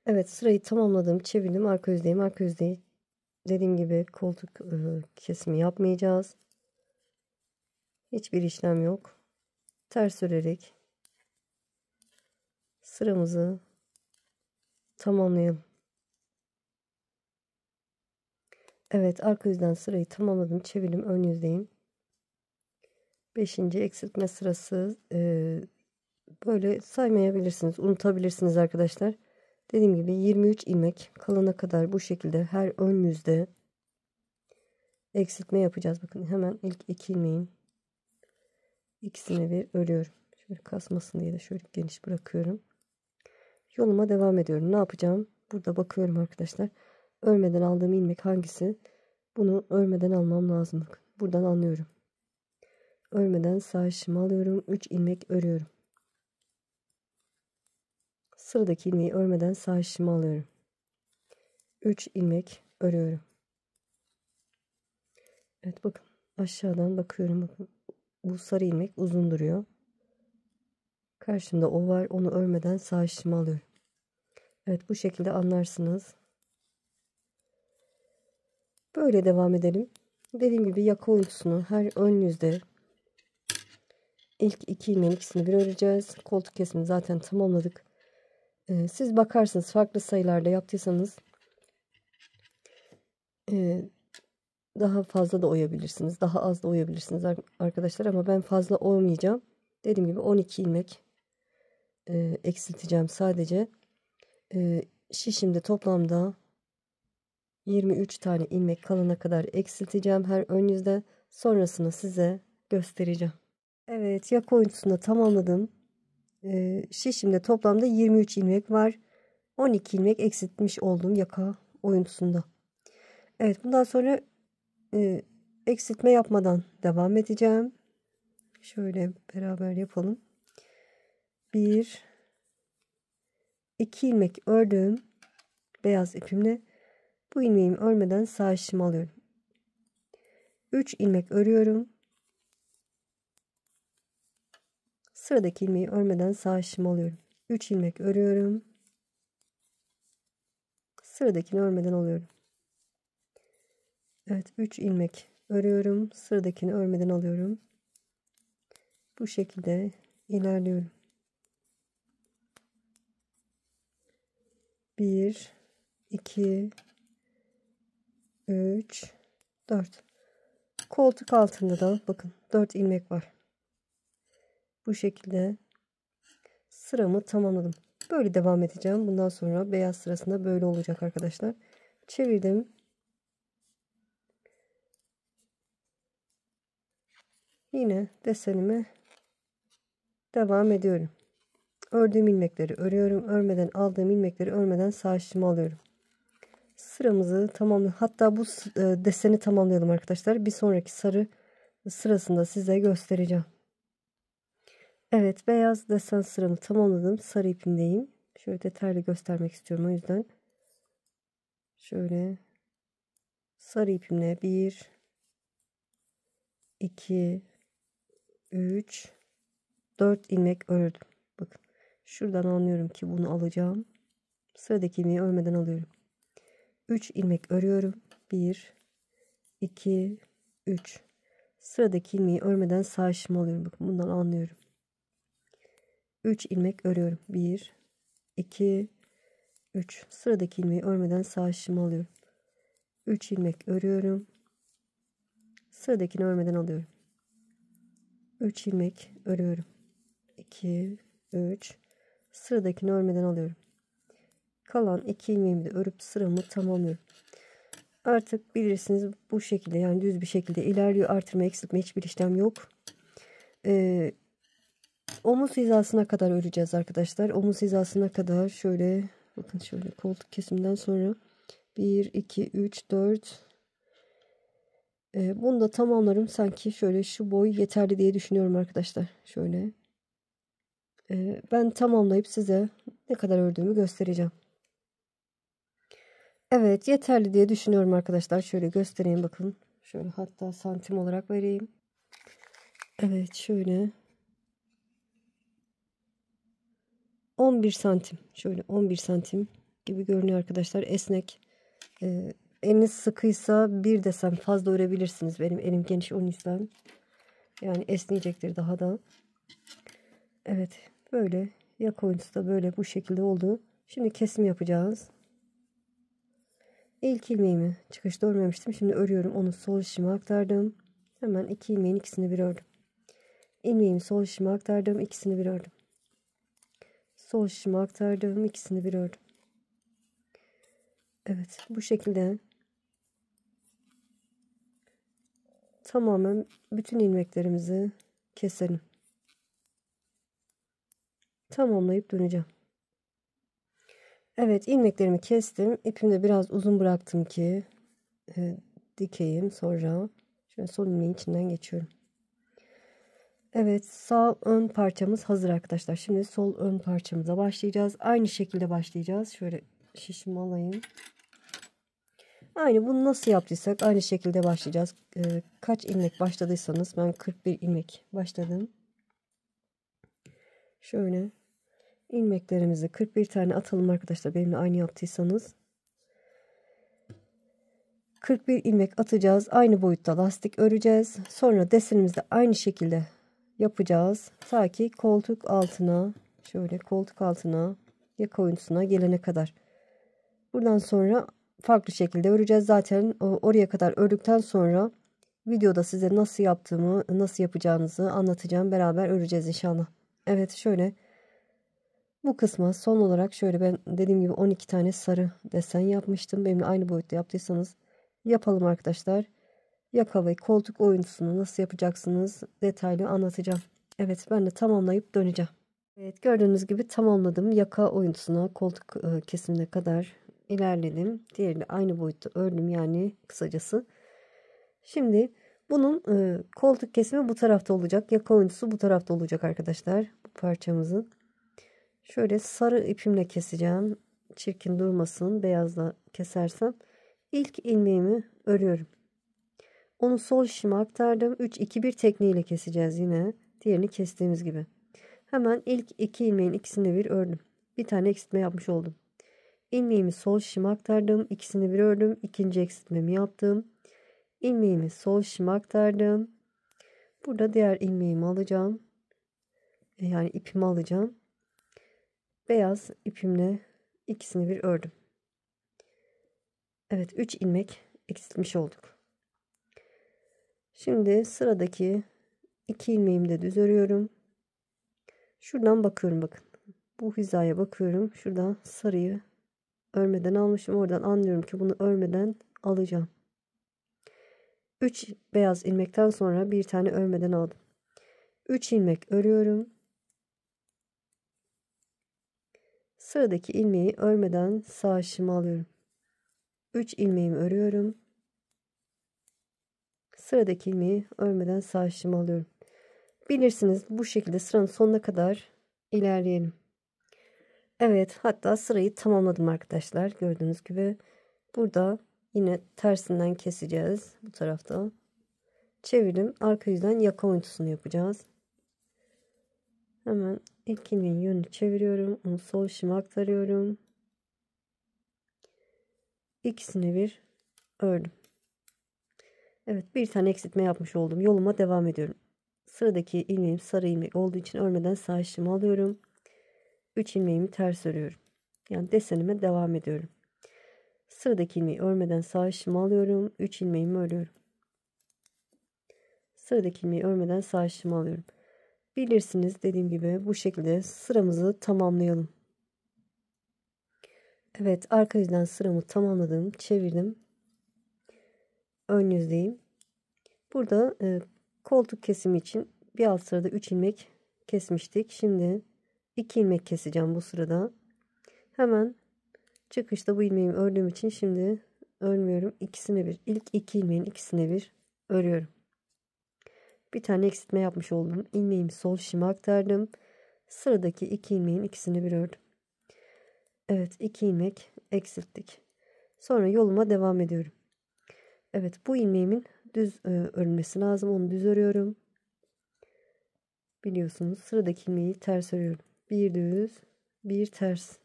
Evet, sırayı tamamladım. Çevirdim. Arka yüzdeyim. Arka yüzdeyi dediğim gibi koltuk kesimi yapmayacağız. Hiçbir işlem yok. Ters örerek sıramızı tamamlayalım. Evet, arka yüzden sırayı tamamladım. Çevirdim. Ön yüzdeyim. 5. eksiltme sırası. Böyle saymayabilirsiniz. Unutabilirsiniz arkadaşlar. Dediğim gibi 23 ilmek kalana kadar bu şekilde her ön yüzde eksiltme yapacağız. Bakın hemen ilk 2 ilmeğin ikisini bir örüyorum. Şöyle kasmasın diye de şöyle geniş bırakıyorum. Yoluma devam ediyorum. Ne yapacağım? Burada bakıyorum arkadaşlar. Örmeden aldığım ilmek hangisi? Bunu örmeden almam lazım. Bakın, buradan anlıyorum. Örmeden sağ şişimi alıyorum. 3 ilmek örüyorum. Sıradaki ilmeği örmeden sağ şişimi alıyorum. 3 ilmek örüyorum. Evet, bakın aşağıdan bakıyorum. Bakın, bu sarı ilmek uzun duruyor. Karşımda o var. Onu örmeden sağ şişimi alıyorum. Evet, bu şekilde anlarsınız. Böyle devam edelim. Dediğim gibi yaka oyuntusunu her ön yüzde ilk 2 ilmeğin ikisini bir öreceğiz. Koltuk kesimini zaten tamamladık. Siz bakarsınız, farklı sayılarda yaptıysanız daha fazla da oyabilirsiniz. Daha az da oyabilirsiniz arkadaşlar. Ama ben fazla oymayacağım. Dediğim gibi 12 ilmek eksilteceğim sadece. Şişimde toplamda 23 tane ilmek kalana kadar eksilteceğim her ön yüzde. Sonrasını size göstereceğim. Evet, yaka oyuntusunu tamamladım. Şişimde toplamda 23 ilmek var. 12 ilmek eksiltmiş oldum yaka oyuntusunda. Evet, bundan sonra eksiltme yapmadan devam edeceğim. Şöyle beraber yapalım. 1 2 ilmek ördüm beyaz ipimle. Bu ilmeğimi örmeden sağ şişimi alıyorum. 3 ilmek örüyorum. Sıradaki ilmeği örmeden sağ şişimi alıyorum. 3 ilmek örüyorum. Sıradakini örmeden alıyorum. Evet, 3 ilmek örüyorum. Sıradakini örmeden alıyorum. Bu şekilde ilerliyorum. 1 2 3 4. Koltuk altında da bakın 4 ilmek var. Bu şekilde sıramı tamamladım. Böyle devam edeceğim. Bundan sonra beyaz sırasında böyle olacak arkadaşlar. Çevirdim. Yine desenime devam ediyorum. Ördüğüm ilmekleri örüyorum. Örmeden aldığım ilmekleri örmeden sağ şişimi alıyorum. Sıramızı tamamlayalım. Hatta bu deseni tamamlayalım arkadaşlar. Bir sonraki sarı sırasında size göstereceğim. Evet, beyaz desen sıramı tamamladım. Sarı ipimdeyim. Şöyle detaylı göstermek istiyorum o yüzden. Şöyle sarı ipimle 1 2 3 4 ilmek ördüm. Bakın şuradan anlıyorum ki bunu alacağım. Sıradaki ilmeği örmeden alıyorum. 3 ilmek örüyorum. 1 2 3. Sıradaki ilmeği örmeden sağ şişimi alıyorum. Bakın bundan anlıyorum. 3 ilmek örüyorum. 1 2 3. Sıradaki ilmeği örmeden sağ şişimi alıyorum. 3 ilmek örüyorum. Sıradakini örmeden alıyorum. 3 ilmek örüyorum. 2 3. Sıradakini örmeden alıyorum. Kalan 2 ilmeğimi de örüp sıramı tamamlıyorum. Artık bilirsiniz bu şekilde, yani düz bir şekilde ilerliyor. Artırma eksiltme hiçbir işlem yok. Omuz hizasına kadar öreceğiz arkadaşlar. Omuz hizasına kadar şöyle bakın, şöyle koltuk kesiminden sonra 1 2 3 4. Bunu da tamamlarım. Sanki şöyle şu boy yeterli diye düşünüyorum arkadaşlar. Şöyle ben tamamlayıp size ne kadar ördüğümü göstereceğim. Evet, yeterli diye düşünüyorum arkadaşlar. Şöyle göstereyim bakın. Şöyle hatta santim olarak vereyim. Evet, şöyle 11 santim. Şöyle 11 santim gibi görünüyor arkadaşlar. Esnek. Eliniz sıkıysa bir desem fazla örebilirsiniz. Benim elim geniş, o yüzden. Yani esneyecektir daha da. Evet, böyle yaka oyuntusu da böyle bu şekilde oldu. Şimdi kesim yapacağız. İlk ilmeğimi çıkışta örmemiştim. Şimdi örüyorum. Onu sol şişime aktardım. Hemen 2 ilmeğin ikisini bir ördüm. İlmeğimi sol şişime aktardım. İkisini bir ördüm. Sol şişime aktardım. İkisini bir ördüm. Evet, bu şekilde tamamen bütün ilmeklerimizi keselim. Tamamlayıp döneceğim. Evet, ilmeklerimi kestim. İpimi de biraz uzun bıraktım ki dikeyim. Sonra şöyle son ilmeğin içinden geçiyorum. Evet, sağ ön parçamız hazır arkadaşlar. Şimdi sol ön parçamıza başlayacağız. Aynı şekilde başlayacağız. Şöyle şişimi alayım. Aynı bunu nasıl yaptıysak aynı şekilde başlayacağız. Kaç ilmek başladıysanız, ben 41 ilmek başladım. Şöyle ilmeklerimizi 41 tane atalım arkadaşlar. Benimle aynı yaptıysanız. 41 ilmek atacağız. Aynı boyutta lastik öreceğiz. Sonra desenimizi de aynı şekilde yapacağız. Ta ki koltuk altına, şöyle koltuk altına, yaka oyuntusuna gelene kadar. Buradan sonra farklı şekilde öreceğiz. Zaten oraya kadar ördükten sonra videoda size nasıl yaptığımı, nasıl yapacağınızı anlatacağım. Beraber öreceğiz inşallah. Evet, şöyle bu kısma son olarak şöyle ben dediğim gibi 12 tane sarı desen yapmıştım. Benimle aynı boyutta yaptıysanız yapalım arkadaşlar. Yaka ve koltuk oyuntusunu nasıl yapacaksınız detaylı anlatacağım. Evet, ben de tamamlayıp döneceğim. Evet, gördüğünüz gibi tamamladım. Yaka oyuntusuna, koltuk kesimine kadar ilerledim. Diğerini aynı boyutta ördüm, yani kısacası. Şimdi bunun koltuk kesimi bu tarafta olacak. Yaka oyuntusu bu tarafta olacak arkadaşlar. Bu parçamızın. Şöyle sarı ipimle keseceğim. Çirkin durmasın. Beyazla kesersem. İlk ilmeğimi örüyorum. Onu sol şişime aktardım. 3-2-1 tekniğiyle keseceğiz yine. Diğerini kestiğimiz gibi. Hemen ilk iki ilmeğin ikisini bir ördüm. Bir tane eksiltme yapmış oldum. İlmeğimi sol şişime aktardım. İkisini bir ördüm. İkinci eksiltmemi yaptım. İlmeğimi sol şişime aktardım. Burada diğer ilmeğimi alacağım. Yani ipimi alacağım. Beyaz ipimle ikisini bir ördüm. Evet, 3 ilmek eksiltmiş olduk. Şimdi sıradaki 2 ilmeğimi de düz örüyorum. Şuradan bakıyorum, bakın. Bu hizaya bakıyorum. Şuradan sarıyı örmeden almışım. Oradan anlıyorum ki bunu örmeden alacağım. 3 beyaz ilmekten sonra bir tane örmeden aldım. 3 ilmek örüyorum. Sıradaki ilmeği örmeden sağ şişime alıyorum. 3 ilmeğimi örüyorum. Sıradaki ilmeği örmeden sağ şişime alıyorum. Bilirsiniz, bu şekilde sıranın sonuna kadar ilerleyelim. Evet, hatta sırayı tamamladım arkadaşlar. Gördüğünüz gibi burada yine tersinden keseceğiz bu tarafta. Çevirdim. Arka yüzden yaka oyuntusunu yapacağız. Hemen ilk ilmeğin yönünü çeviriyorum. Onu sol şişime aktarıyorum. İkisini bir ördüm. Evet, bir tane eksiltme yapmış oldum. Yoluma devam ediyorum. Sıradaki ilmeğim sarı ilmek olduğu için örmeden sağ şişime alıyorum. 3 ilmeğimi ters örüyorum. Yani desenime devam ediyorum. Sıradaki ilmeği örmeden sağ şişime alıyorum. 3 ilmeğimi örüyorum. Sıradaki ilmeği örmeden sağ şişime alıyorum. Bilirsiniz, dediğim gibi bu şekilde sıramızı tamamlayalım. Evet, arka yüzden sıramı tamamladım. Çevirdim. Ön yüzdeyim. Burada koltuk kesimi için bir alt sırada 3 ilmek kesmiştik. Şimdi 2 ilmek keseceğim bu sırada. Hemen çıkışta bu ilmeğimi ördüğüm için şimdi örmüyorum. İkisine bir. İlk 2 ilmeğin ikisine bir örüyorum. Bir tane eksiltme yapmış oldum. İlmeğimi sol şişime aktardım. Sıradaki 2 ilmeğin ikisini bir ördüm. Evet, 2 ilmek eksilttik. Sonra yoluma devam ediyorum. Evet, bu ilmeğimin düz örülmesi lazım. Onu düz örüyorum. Biliyorsunuz, sıradaki ilmeği ters örüyorum. Bir düz, bir ters.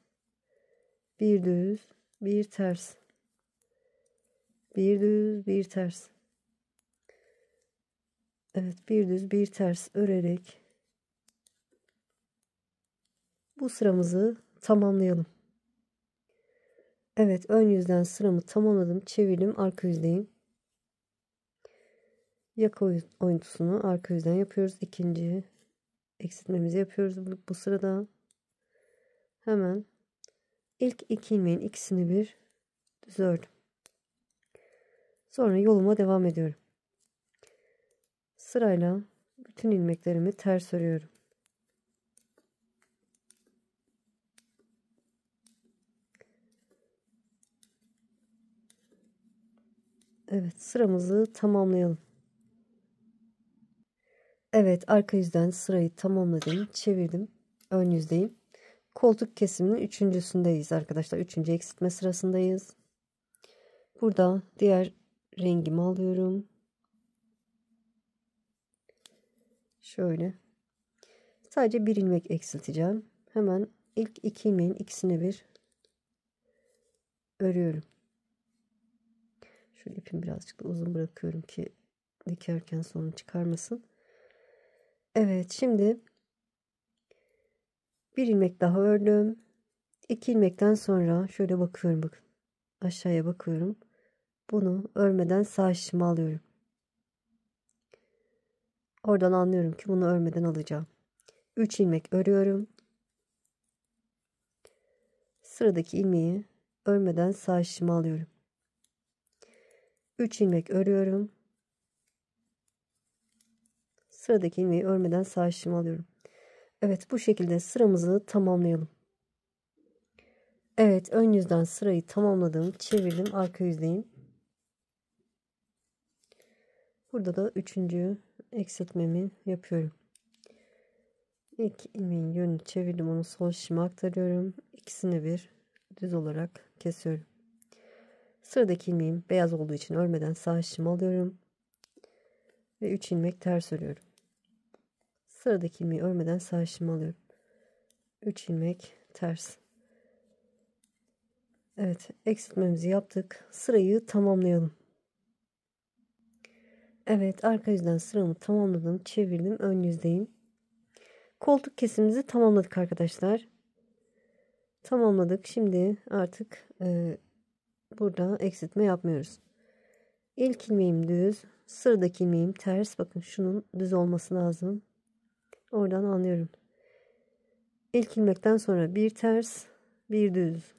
Bir düz, bir ters. Bir düz, bir ters. Evet, bir düz, bir ters örerek bu sıramızı tamamlayalım. Evet, ön yüzden sıramı tamamladım. Çevirdim, arka yüzdeyim. Yaka oyuntusunu arka yüzden yapıyoruz. İkinci eksiltmemizi yapıyoruz bu sırada. Hemen ilk 2 ilmeğin ikisini bir düz ördüm. Sonra yoluma devam ediyorum. Sırayla bütün ilmeklerimi ters örüyorum. Evet, sıramızı tamamlayalım. Evet, arka yüzden sırayı tamamladım. Çevirdim. Ön yüzdeyim. Koltuk kesiminin üçüncüsündeyiz arkadaşlar. Üçüncü eksiltme sırasındayız. Burada diğer rengimi alıyorum. Şöyle. Sadece bir ilmek eksilteceğim. Hemen ilk 2 ilmeğin ikisini bir örüyorum. Şöyle ipimi birazcık da uzun bırakıyorum ki dikerken sorun çıkarmasın. Evet, şimdi bir ilmek daha ördüm. 2 ilmekten sonra şöyle bakıyorum, bakın aşağıya bakıyorum. Bunu örmeden sağ şişimi alıyorum. Oradan anlıyorum ki bunu örmeden alacağım. 3 ilmek örüyorum. Sıradaki ilmeği örmeden sağ şişimi alıyorum. 3 ilmek örüyorum. Sıradaki ilmeği örmeden sağ şişimi alıyorum. Evet, bu şekilde sıramızı tamamlayalım. Evet, ön yüzden sırayı tamamladım. Çevirdim, arka yüzdeyim. Burada da 3. eksiltmemi yapıyorum. İlk ilmeğin yönünü çevirdim, onu sol şişime aktarıyorum. İkisini bir düz olarak kesiyorum. Sıradaki ilmeğim beyaz olduğu için örmeden sağ şişimi alıyorum ve 3 ilmek ters örüyorum. Sıradaki ilmeği örmeden sağ şişimi alıyorum. 3 ilmek ters. Evet, eksiltmemizi yaptık. Sırayı tamamlayalım. Evet, arka yüzden sıramı tamamladım. Çevirdim, ön yüzdeyim. Koltuk kesimimizi tamamladık arkadaşlar. Tamamladık. Şimdi artık burada eksiltme yapmıyoruz. İlk ilmeğim düz, sıradaki ilmeğim ters. Bakın şunun düz olması lazım. Oradan anlıyorum. İlk ilmekten sonra bir ters, bir düz.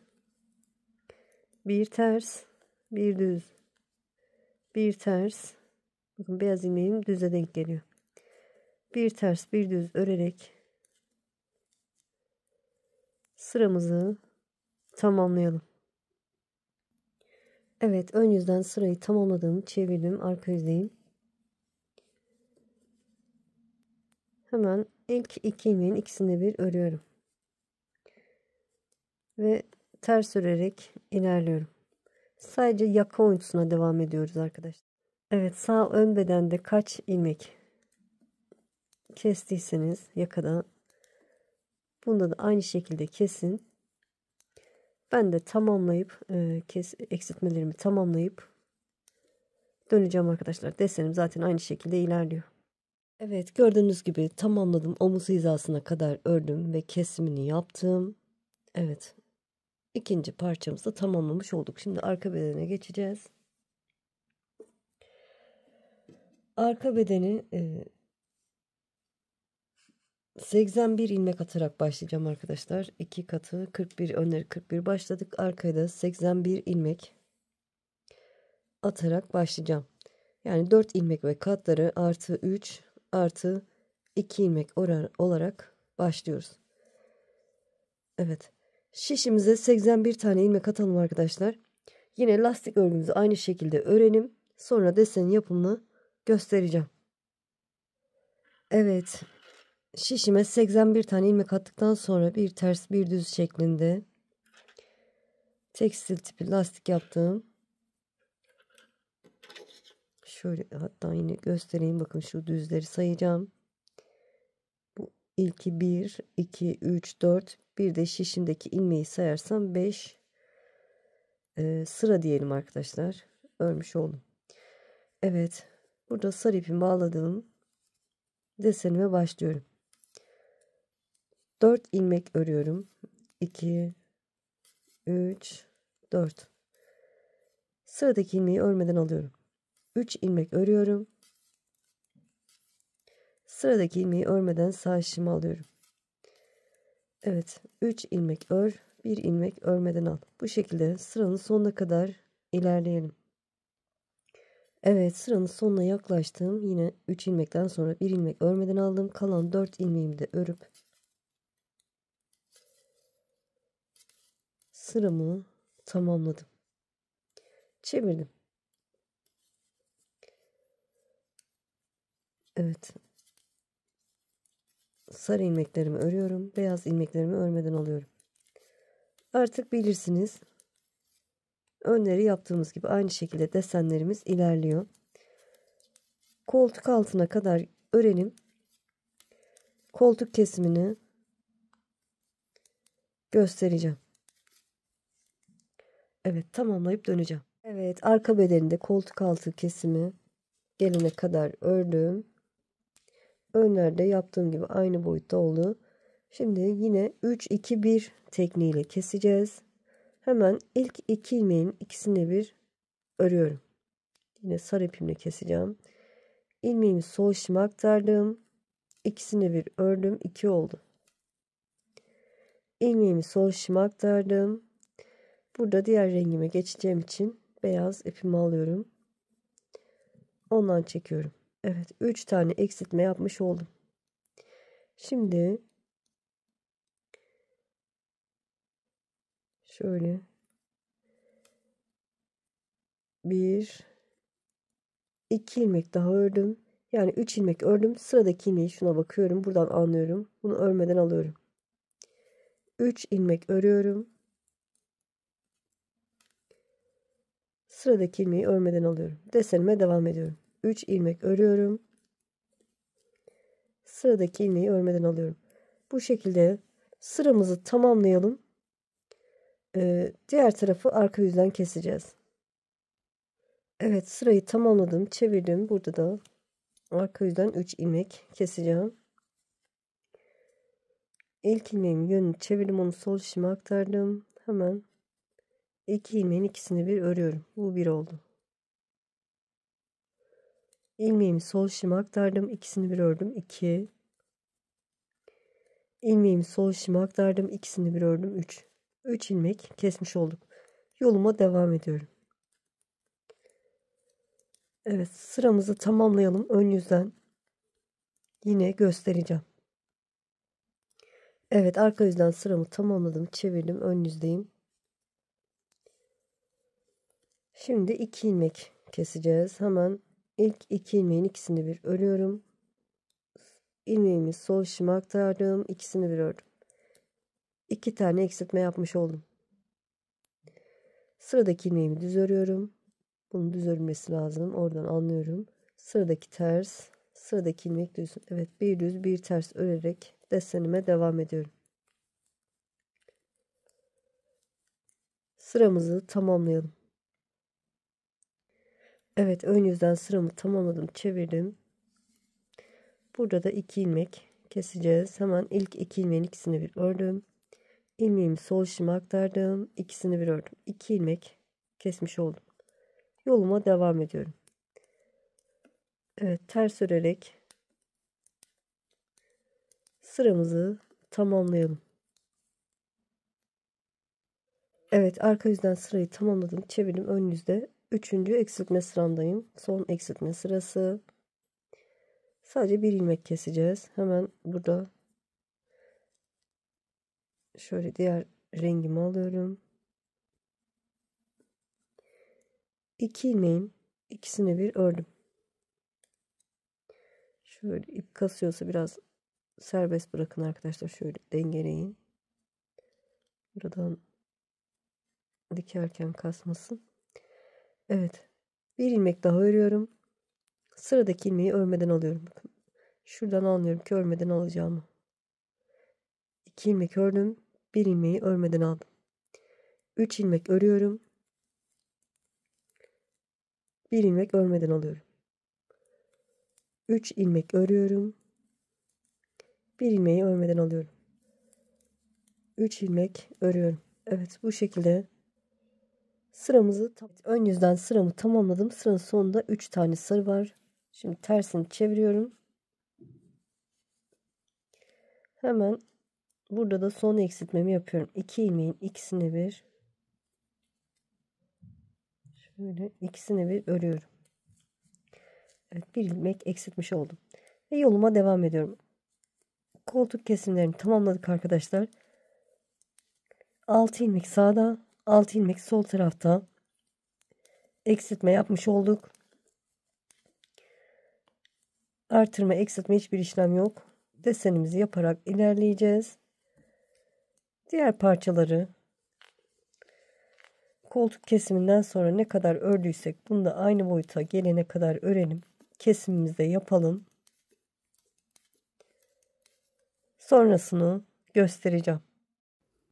Bir ters, bir düz. Bir ters. Bakın beyaz ilmeğim düze denk geliyor. Bir ters, bir düz örerek sıramızı tamamlayalım. Evet, ön yüzden sırayı tamamladım. Çevirdim, arka yüzdeyim. Hemen ilk 2 ilmeğin ikisini bir örüyorum. Ve ters örerek ilerliyorum. Sadece yaka oyuntusuna devam ediyoruz arkadaşlar. Evet, sağ ön bedende kaç ilmek kestiyseniz yakada, bunda da aynı şekilde kesin. Ben de tamamlayıp eksiltmelerimi tamamlayıp döneceğim arkadaşlar. Desenim zaten aynı şekilde ilerliyor. Evet, gördüğünüz gibi tamamladım. Omuz hizasına kadar ördüm ve kesimini yaptım. Evet, ikinci parçamızı da tamamlamış olduk. Şimdi arka bedene geçeceğiz. Arka bedeni 81 ilmek atarak başlayacağım arkadaşlar. 2 katı 41, önleri 41 başladık. Arkaya da 81 ilmek atarak başlayacağım. Yani 4 ilmek ve katları artı 3 artı 2 ilmek olarak başlıyoruz. Evet. Şişimize 81 tane ilmek atalım arkadaşlar. Yine lastik örgümüzü aynı şekilde örelim. Sonra desen yapımını göstereceğim. Evet. Şişime 81 tane ilmek attıktan sonra bir ters bir düz şeklinde tekstil tipi lastik yaptım. Şöyle hatta yine göstereyim. Bakın şu düzleri sayacağım. Bu ilki 1, 2, 3, 4. Bir de şişimdeki ilmeği sayarsam 5 sıra diyelim arkadaşlar. Örmüş oldum. Evet. Burada sarı ipimi bağladığım desenime başlıyorum. 4 ilmek örüyorum. 2, 3, 4. Sıradaki ilmeği örmeden alıyorum. 3 ilmek örüyorum. Sıradaki ilmeği örmeden sağ şişimi alıyorum. Evet, 3 ilmek ör, 1 ilmek örmeden al. Bu şekilde sıranın sonuna kadar ilerleyelim. Evet, sıranın sonuna yaklaştım. Yine 3 ilmekten sonra 1 ilmek örmeden aldım. Kalan 4 ilmeğimi de örüp sıramı tamamladım. Çevirdim. Evet. Sarı ilmeklerimi örüyorum. Beyaz ilmeklerimi örmeden alıyorum. Artık bilirsiniz. Önleri yaptığımız gibi aynı şekilde desenlerimiz ilerliyor. Koltuk altına kadar örelim. Koltuk kesimini göstereceğim. Evet, tamamlayıp döneceğim. Evet, arka bedeninde koltuk altı kesimi gelene kadar ördüm. Önlerde yaptığım gibi aynı boyutta oldu. Şimdi yine 3-2-1 tekniğiyle keseceğiz. Hemen ilk 2 ilmeğin ikisini bir örüyorum. Yine sarı ipimle keseceğim. İlmeğimi sol şişime aktardım. İkisini bir ördüm. 2 oldu. İlmeğimi sol şişime aktardım. Burada diğer rengime geçeceğim için beyaz ipimi alıyorum. Ondan çekiyorum. Evet, 3 tane eksiltme yapmış oldum. Şimdi şöyle 1 2 ilmek daha ördüm. Yani 3 ilmek ördüm. Sıradaki ilmeği şuna bakıyorum. Buradan anlıyorum. Bunu örmeden alıyorum. 3 ilmek örüyorum. Sıradaki ilmeği örmeden alıyorum. Desenime devam ediyorum. 3 ilmek örüyorum. Sıradaki ilmeği örmeden alıyorum. Bu şekilde sıramızı tamamlayalım. Diğer tarafı arka yüzden keseceğiz. Evet, sırayı tamamladım. Çevirdim. Burada da arka yüzden 3 ilmek keseceğim. İlk ilmeğimin yönünü çevirdim. Onu sol şişime aktardım. Hemen 2 ilmeğin ikisini bir örüyorum. Bu bir oldu. İlmeğimi sol şişime aktardım. İkisini bir ördüm. 2. İlmeğimi sol şişime aktardım. İkisini bir ördüm. 3. 3 ilmek kesmiş olduk. Yoluma devam ediyorum. Evet, sıramızı tamamlayalım. Ön yüzden yine göstereceğim. Evet, arka yüzden sıramı tamamladım. Çevirdim. Ön yüzdeyim. Şimdi 2 ilmek keseceğiz. Hemen ilk 2 ilmeğin ikisini bir örüyorum. İlmeğimi sol şişime aktardım. İkisini bir ördüm. 2 tane eksiltme yapmış oldum. Sıradaki ilmeğimi düz örüyorum. Bunun düz örülmesi lazım. Oradan anlıyorum. Sıradaki ters. Sıradaki ilmek düz. Evet, bir düz bir ters örerek desenime devam ediyorum. Sıramızı tamamlayalım. Evet, ön yüzden sıramı tamamladım. Çevirdim. Burada da 2 ilmek keseceğiz. Hemen ilk 2 ilmeğin ikisini bir ördüm. İlmeğimi sol şişime aktardım. İkisini bir ördüm. 2 ilmek kesmiş oldum. Yoluma devam ediyorum. Evet, ters örerek sıramızı tamamlayalım. Evet, arka yüzden sırayı tamamladım. Çevirdim. Ön yüzde 3. eksiltme sıramdayım. Son eksiltme sırası. Sadece bir ilmek keseceğiz. Hemen burada şöyle diğer rengimi alıyorum. 2 ilmeğin ikisini bir ördüm. Şöyle ip kasıyorsa biraz serbest bırakın arkadaşlar. Şöyle dengeleyin. Buradan dikerken kasmasın. Evet. Bir ilmek daha örüyorum. Sıradaki ilmeği örmeden alıyorum. Bakın. Şuradan anlıyorum ki örmeden alacağımı. 2 ilmek ördüm. Bir ilmeği örmeden aldım. 3 ilmek örüyorum. Bir ilmek örmeden alıyorum. 3 ilmek örüyorum. Bir ilmeği örmeden alıyorum. 3 ilmek örüyorum. Evet, bu şekilde sıramızı ön yüzden sıramı tamamladım. Sıranın sonunda 3 tane sarı var. Şimdi tersini çeviriyorum. Hemen burada da son eksiltmemi yapıyorum. 2 ilmeğin ikisini bir şöyle ikisini bir örüyorum. Evet, bir ilmek eksiltmiş oldum. Ve yoluma devam ediyorum. Koltuk kesimlerini tamamladık arkadaşlar. 6 ilmek sağda, 6 ilmek sol tarafta eksiltme yapmış olduk. Artırma, eksiltme hiçbir işlem yok. Desenimizi yaparak ilerleyeceğiz. Diğer parçaları koltuk kesiminden sonra ne kadar ördüysek bunu da aynı boyuta gelene kadar örelim. Kesimimizi de yapalım. Sonrasını göstereceğim.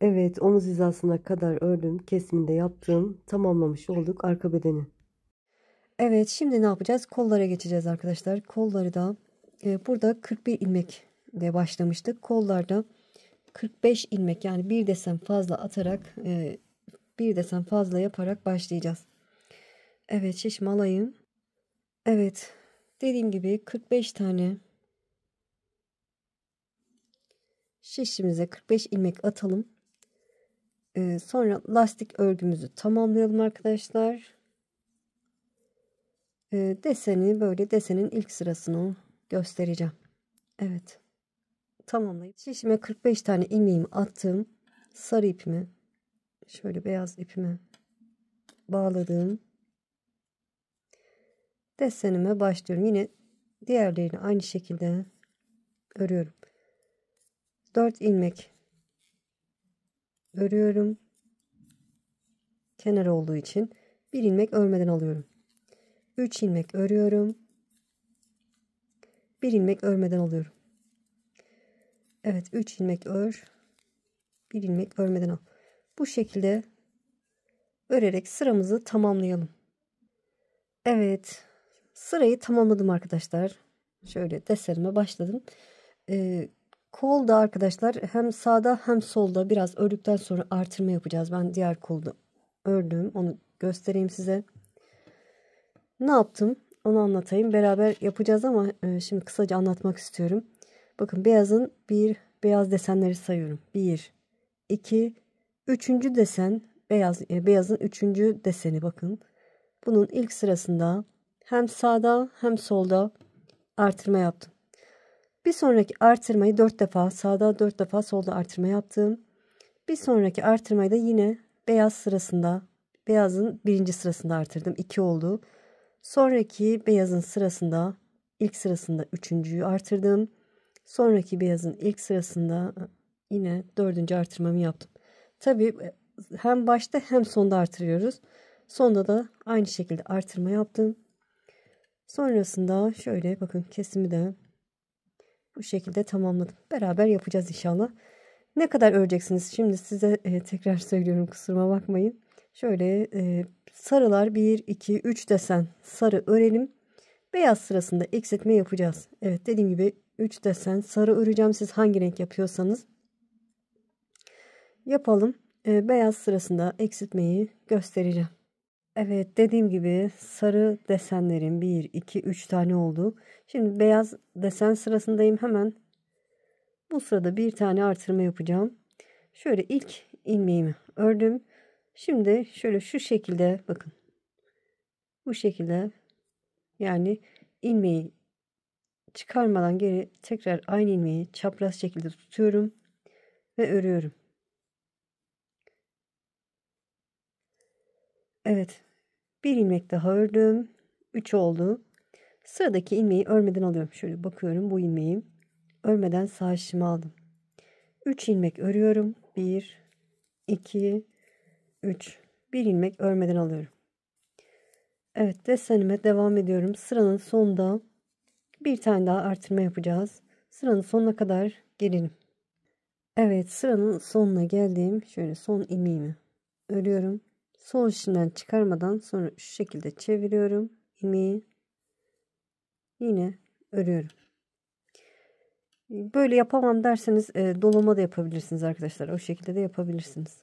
Evet, omuz hizasına kadar ördüm. Kesimini de yaptım. Tamamlamış olduk arka bedeni. Evet, şimdi ne yapacağız? Kollara geçeceğiz arkadaşlar. Kolları da burada 41 ilmekle başlamıştık. Kollarda 45 ilmek, yani bir desen fazla atarak bir desen fazla yaparak başlayacağız. Evet, şişimi alayım. Evet, dediğim gibi 45 tane şişimize 45 ilmek atalım. Sonra lastik örgümüzü tamamlayalım arkadaşlar. Deseni, böyle desenin ilk sırasını göstereceğim. Evet, tamamlayıp şişime 45 tane ilmeğimi attım. Sarı ipimi şöyle beyaz ipime bağladım. Desenime başlıyorum. Yine diğerlerini aynı şekilde örüyorum. 4 ilmek örüyorum. Kenar olduğu için bir ilmek örmeden alıyorum. 3 ilmek örüyorum. Bir ilmek örmeden alıyorum. Evet, 3 ilmek ör. Bir ilmek örmeden al. Bu şekilde örerek sıramızı tamamlayalım. Evet, sırayı tamamladım arkadaşlar. Şöyle desenime başladım. Kolda arkadaşlar hem sağda hem solda biraz ördükten sonra artırma yapacağız. Ben diğer kolda ördüm. Onu göstereyim size. Ne yaptım? Onu anlatayım. Beraber yapacağız ama şimdi kısaca anlatmak istiyorum. Bakın beyaz desenleri sayıyorum. 1, 2, 3. desen beyazın 3. deseni bakın. Bunun ilk sırasında hem sağda hem solda artırma yaptım. Bir sonraki artırmayı 4 defa sağda, 4 defa solda artırma yaptım. Bir sonraki artırmayı da yine beyazın birinci sırasında artırdım. 2 oldu. Sonraki beyazın sırasında ilk sırasında 3.'yü artırdım. Sonraki beyazın ilk sırasında yine 4. artırmamı yaptım. Tabii hem başta hem sonda artırıyoruz. Sonda da aynı şekilde artırma yaptım. Sonrasında şöyle bakın kesimi de bu şekilde tamamladım. Beraber yapacağız inşallah. Ne kadar öreceksiniz? Şimdi size tekrar söylüyorum, kusuruma bakmayın. Şöyle sarılar 1, 2, 3 desen sarı örelim. Beyaz sırasında eksiltme yapacağız. Evet, dediğim gibi 3 desen sarı öreceğim. Siz hangi renk yapıyorsanız yapalım. Beyaz sırasında eksiltmeyi göstereceğim. Evet, dediğim gibi sarı desenlerim 1, 2, 3 tane oldu. Şimdi beyaz desen sırasındayım. Hemen bu sırada bir tane artırma yapacağım. Şöyle ilk ilmeğimi ördüm. Şimdi şöyle şu şekilde bakın. Bu şekilde, yani ilmeği çıkarmadan geri tekrar aynı ilmeği çapraz şekilde tutuyorum ve örüyorum. Evet, bir ilmek daha ördüm. 3 oldu. Sıradaki ilmeği örmeden alıyorum. Şöyle bakıyorum, bu ilmeği örmeden sağ şişimi aldım. 3 ilmek örüyorum. 1, 2, 3. Bir ilmek örmeden alıyorum. Evet, desenime devam ediyorum. Sıranın sonunda bir tane daha artırma yapacağız. Sıranın sonuna kadar gelelim. Evet, sıranın sonuna geldim. Şöyle son ilmeğimi örüyorum. Sol şişimden çıkarmadan sonra şu şekilde çeviriyorum ilmeği. Yine örüyorum. Böyle yapamam derseniz dolama da yapabilirsiniz arkadaşlar. O şekilde de yapabilirsiniz.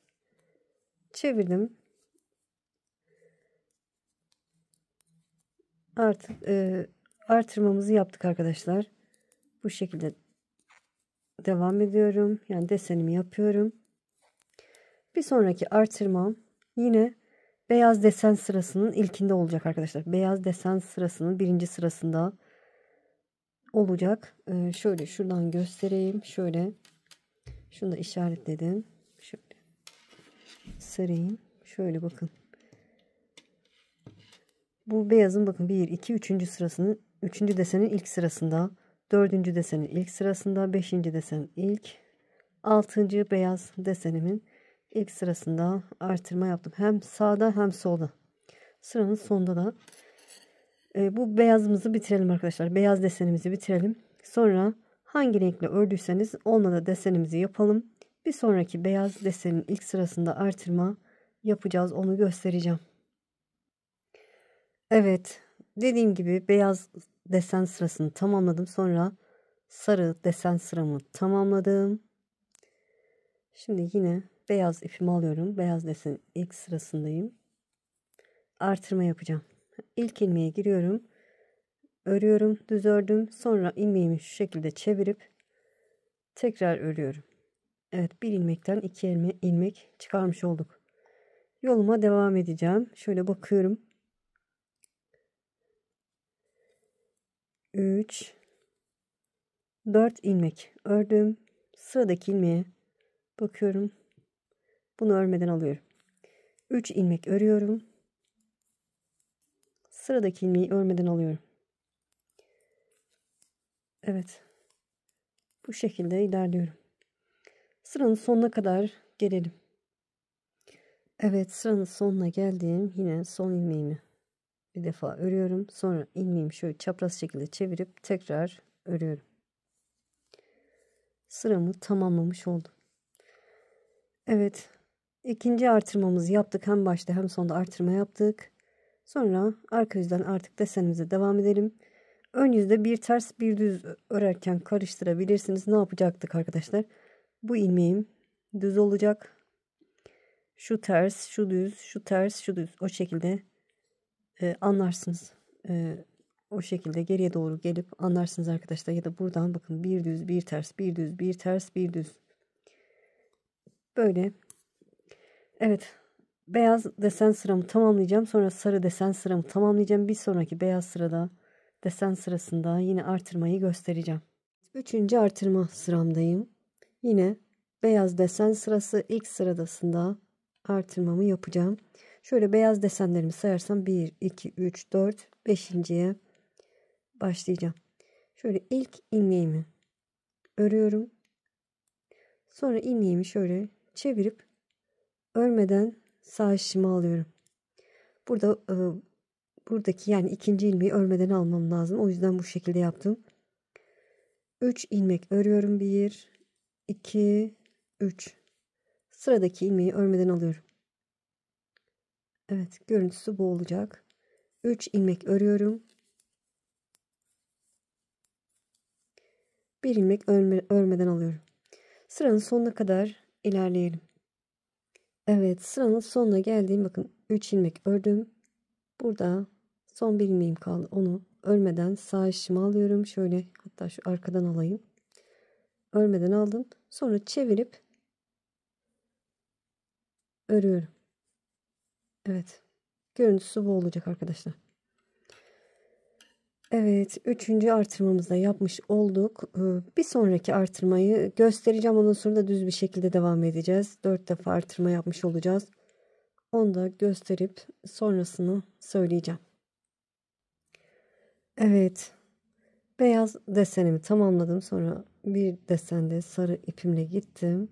Çevirdim. Artık artırmamızı yaptık arkadaşlar. Bu şekilde devam ediyorum. Yani desenimi yapıyorum. Bir sonraki artırmam yine beyaz desen sırasının ilkinde olacak arkadaşlar. Beyaz desen sırasının birinci sırasında olacak. Şöyle şuradan göstereyim. Şöyle şunu da işaretledim. Şöyle sarayım. Şöyle bakın. Bu beyazın bakın 1, 2, 3. sırasının 3. desenin ilk sırasında, 4. desenin ilk sırasında, 5. desen ilk, 6. beyaz desenimin ilk sırasında artırma yaptım. Hem sağda hem solda. Sıranın sonunda da bu beyazımızı bitirelim arkadaşlar. Beyaz desenimizi bitirelim. Sonra hangi renkle ördüyseniz onunla da desenimizi yapalım. Bir sonraki beyaz desenin ilk sırasında artırma yapacağız. Onu göstereceğim. Evet, dediğim gibi beyaz desen sırasını tamamladım. Sonra sarı desen sıramı tamamladım. Şimdi yine beyaz ipimi alıyorum. Beyaz desen ilk sırasındayım. Artırma yapacağım. İlk ilmeğe giriyorum. Örüyorum, düz ördüm. Sonra ilmeğimi şu şekilde çevirip tekrar örüyorum. Evet, bir ilmekten iki ilmek çıkarmış olduk. Yoluma devam edeceğim. Şöyle bakıyorum. 3 4 ilmek ördüm. Sıradaki ilmeğe bakıyorum. Bunu örmeden alıyorum. 3 ilmek örüyorum. Sıradaki ilmeği örmeden alıyorum. Evet. Bu şekilde ilerliyorum. Sıranın sonuna kadar gelelim. Evet, sıranın sonuna geldim. Yine son ilmeğimi bir defa örüyorum. Sonra ilmeğimi şöyle çapraz şekilde çevirip tekrar örüyorum. Sıramı tamamlamış oldum. Evet. İkinci artırmamızı yaptık. Hem başta hem sonda artırma yaptık. Sonra arka yüzden artık desenimize devam edelim. Ön yüzde bir ters bir düz örerken karıştırabilirsiniz. Ne yapacaktık arkadaşlar? Bu ilmeğim düz olacak. Şu ters, şu düz, şu ters, şu düz. O şekilde anlarsınız. O şekilde geriye doğru gelip anlarsınız arkadaşlar. Ya da buradan bakın, bir düz, bir ters, bir düz, bir ters, bir düz. Böyle. Evet. Beyaz desen sıramı tamamlayacağım. Sonra sarı desen sıramı tamamlayacağım. Bir sonraki beyaz sırada desen sırasında yine artırmayı göstereceğim. Üçüncü artırma sıramdayım. Yine beyaz desen sırası ilk sıradasında artırmamı yapacağım. Şöyle beyaz desenlerimi sayarsam 1, 2, 3, 4, 5.'ye başlayacağım. Şöyle ilk ilmeğimi örüyorum. Sonra ilmeğimi şöyle çevirip örmeden sağ şişimi alıyorum. Burada buradaki yani ikinci ilmeği örmeden almam lazım. O yüzden bu şekilde yaptım. 3 ilmek örüyorum. 1, 2, 3. Sıradaki ilmeği örmeden alıyorum. Evet, görüntüsü bu olacak. 3 ilmek örüyorum. 1 ilmek örmeden alıyorum. Sıranın sonuna kadar ilerleyelim. Evet, sıranın sonuna geldiğim, bakın 3 ilmek ördüm. Burada son bir ilmeğim kaldı. Onu örmeden sağ şişimi alıyorum. Şöyle, hatta şu arkadan alayım. Örmeden aldım. Sonra çevirip örüyorum. Evet. Görüntüsü bu olacak arkadaşlar. Evet. Üçüncü artırmamızı da yapmış olduk. Bir sonraki artırmayı göstereceğim. Ondan sonra da düz bir şekilde devam edeceğiz. 4 defa artırma yapmış olacağız. Onu da gösterip sonrasını söyleyeceğim. Evet. Beyaz desenimi tamamladım. Sonra bir desende sarı ipimle gittim.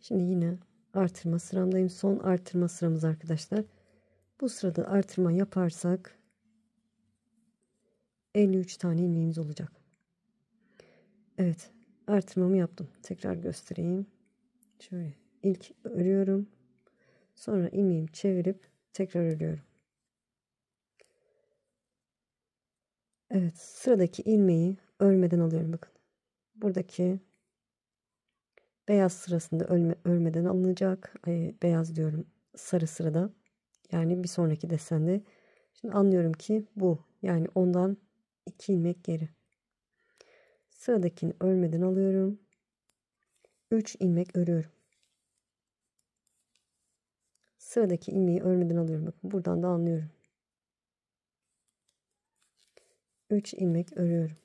Şimdi yine artırma sıramdayım. Son artırma sıramız arkadaşlar. Bu sırada artırma yaparsak 53 tane ilmeğimiz olacak. Evet, artırmamı yaptım. Tekrar göstereyim. Şöyle ilk örüyorum. Sonra ilmeğimi çevirip tekrar örüyorum. Evet, sıradaki ilmeği örmeden alıyorum, bakın. Buradaki beyaz sırasında örmeden alınacak. Beyaz diyorum, sarı sırada. Yani bir sonraki desende. Şimdi anlıyorum ki bu. Yani ondan 2 ilmek geri. Sıradakini örmeden alıyorum. 3 ilmek örüyorum. Sıradaki ilmeği örmeden alıyorum. Bakın buradan da anlıyorum. 3 ilmek örüyorum.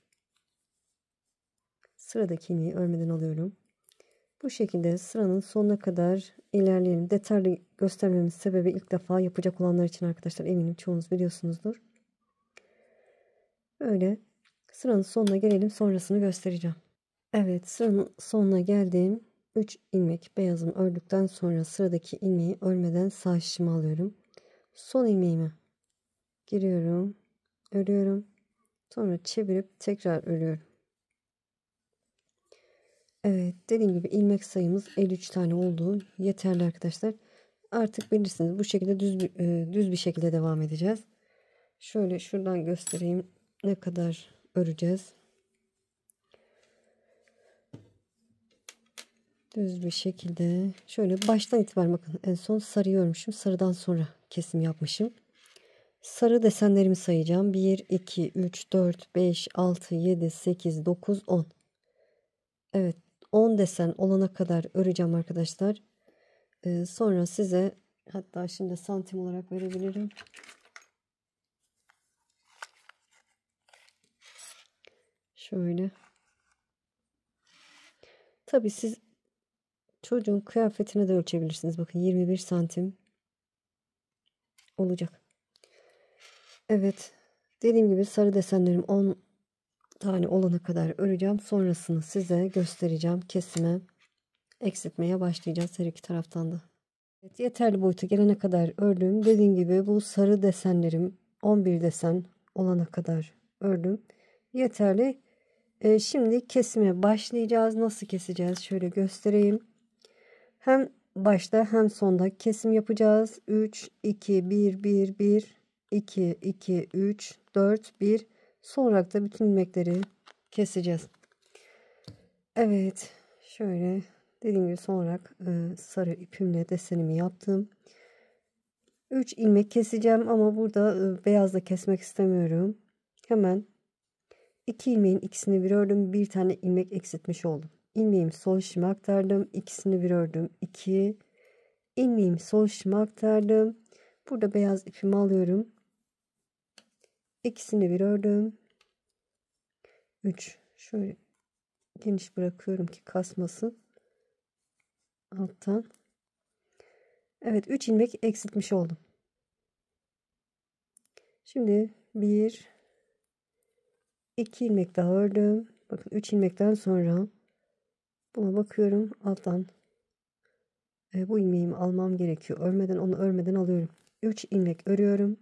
Sıradaki ilmeği örmeden alıyorum. Bu şekilde sıranın sonuna kadar ilerleyelim. Detaylı göstermemin sebebi, ilk defa yapacak olanlar için arkadaşlar, eminim çoğunuz biliyorsunuzdur. Böyle sıranın sonuna gelelim, sonrasını göstereceğim. Evet, sıranın sonuna geldim. 3 ilmek beyazımı ördükten sonra sıradaki ilmeği örmeden sağ şişimi alıyorum. Son ilmeğimi giriyorum, örüyorum. Sonra çevirip tekrar örüyorum. Evet, dediğim gibi ilmek sayımız 53 tane oldu. Yeterli arkadaşlar. Artık bilirsiniz bu şekilde düz bir şekilde devam edeceğiz. Şöyle şuradan göstereyim ne kadar öreceğiz. Düz bir şekilde şöyle baştan itibaren bakın en son sarıyı örmüşüm. Sarıdan sonra kesim yapmışım. Sarı desenlerimi sayacağım. 1, 2, 3, 4, 5, 6, 7, 8, 9, 10. Evet, 10 desen olana kadar öreceğim arkadaşlar. Sonra size hatta şimdi santim olarak verebilirim. Şöyle. Tabii siz çocuğun kıyafetine de ölçebilirsiniz. Bakın 21 santim olacak. Evet. Dediğim gibi sarı desenlerim 10 tane olana kadar öreceğim. Sonrasını size göstereceğim. Kesime, eksiltmeye başlayacağız her iki taraftan da. Evet, yeterli boyuta gelene kadar ördüm. Dediğim gibi bu sarı desenlerim 11 desen olana kadar ördüm. Yeterli. Şimdi kesime başlayacağız. Nasıl keseceğiz? Şöyle göstereyim. Hem başta hem sonda kesim yapacağız. 3, 2, 1, 1, 1, 2, 2, 3, 4, 1. Sonra da bütün ilmekleri keseceğiz. Evet. Şöyle dediğim gibi sonra sarı ipimle desenimi yaptım. 3 ilmek keseceğim ama burada beyazla kesmek istemiyorum. Hemen 2 ilmeğin ikisini bir ördüm. Bir tane ilmek eksiltmiş oldum. İlmeğimi sol şişime aktardım. İkisini bir ördüm. 2 ilmeğimi sol şişime aktardım. Burada beyaz ipimi alıyorum. İkisini bir ördüm. 3 şöyle geniş bırakıyorum ki kasmasın alttan. Evet, 3 ilmek eksiltmiş oldum. Şimdi 1 2 ilmek daha ördüm. Bakın 3 ilmekten sonra buna bakıyorum alttan. Bu ilmeğimi almam gerekiyor. Onu örmeden alıyorum. 3 ilmek örüyorum.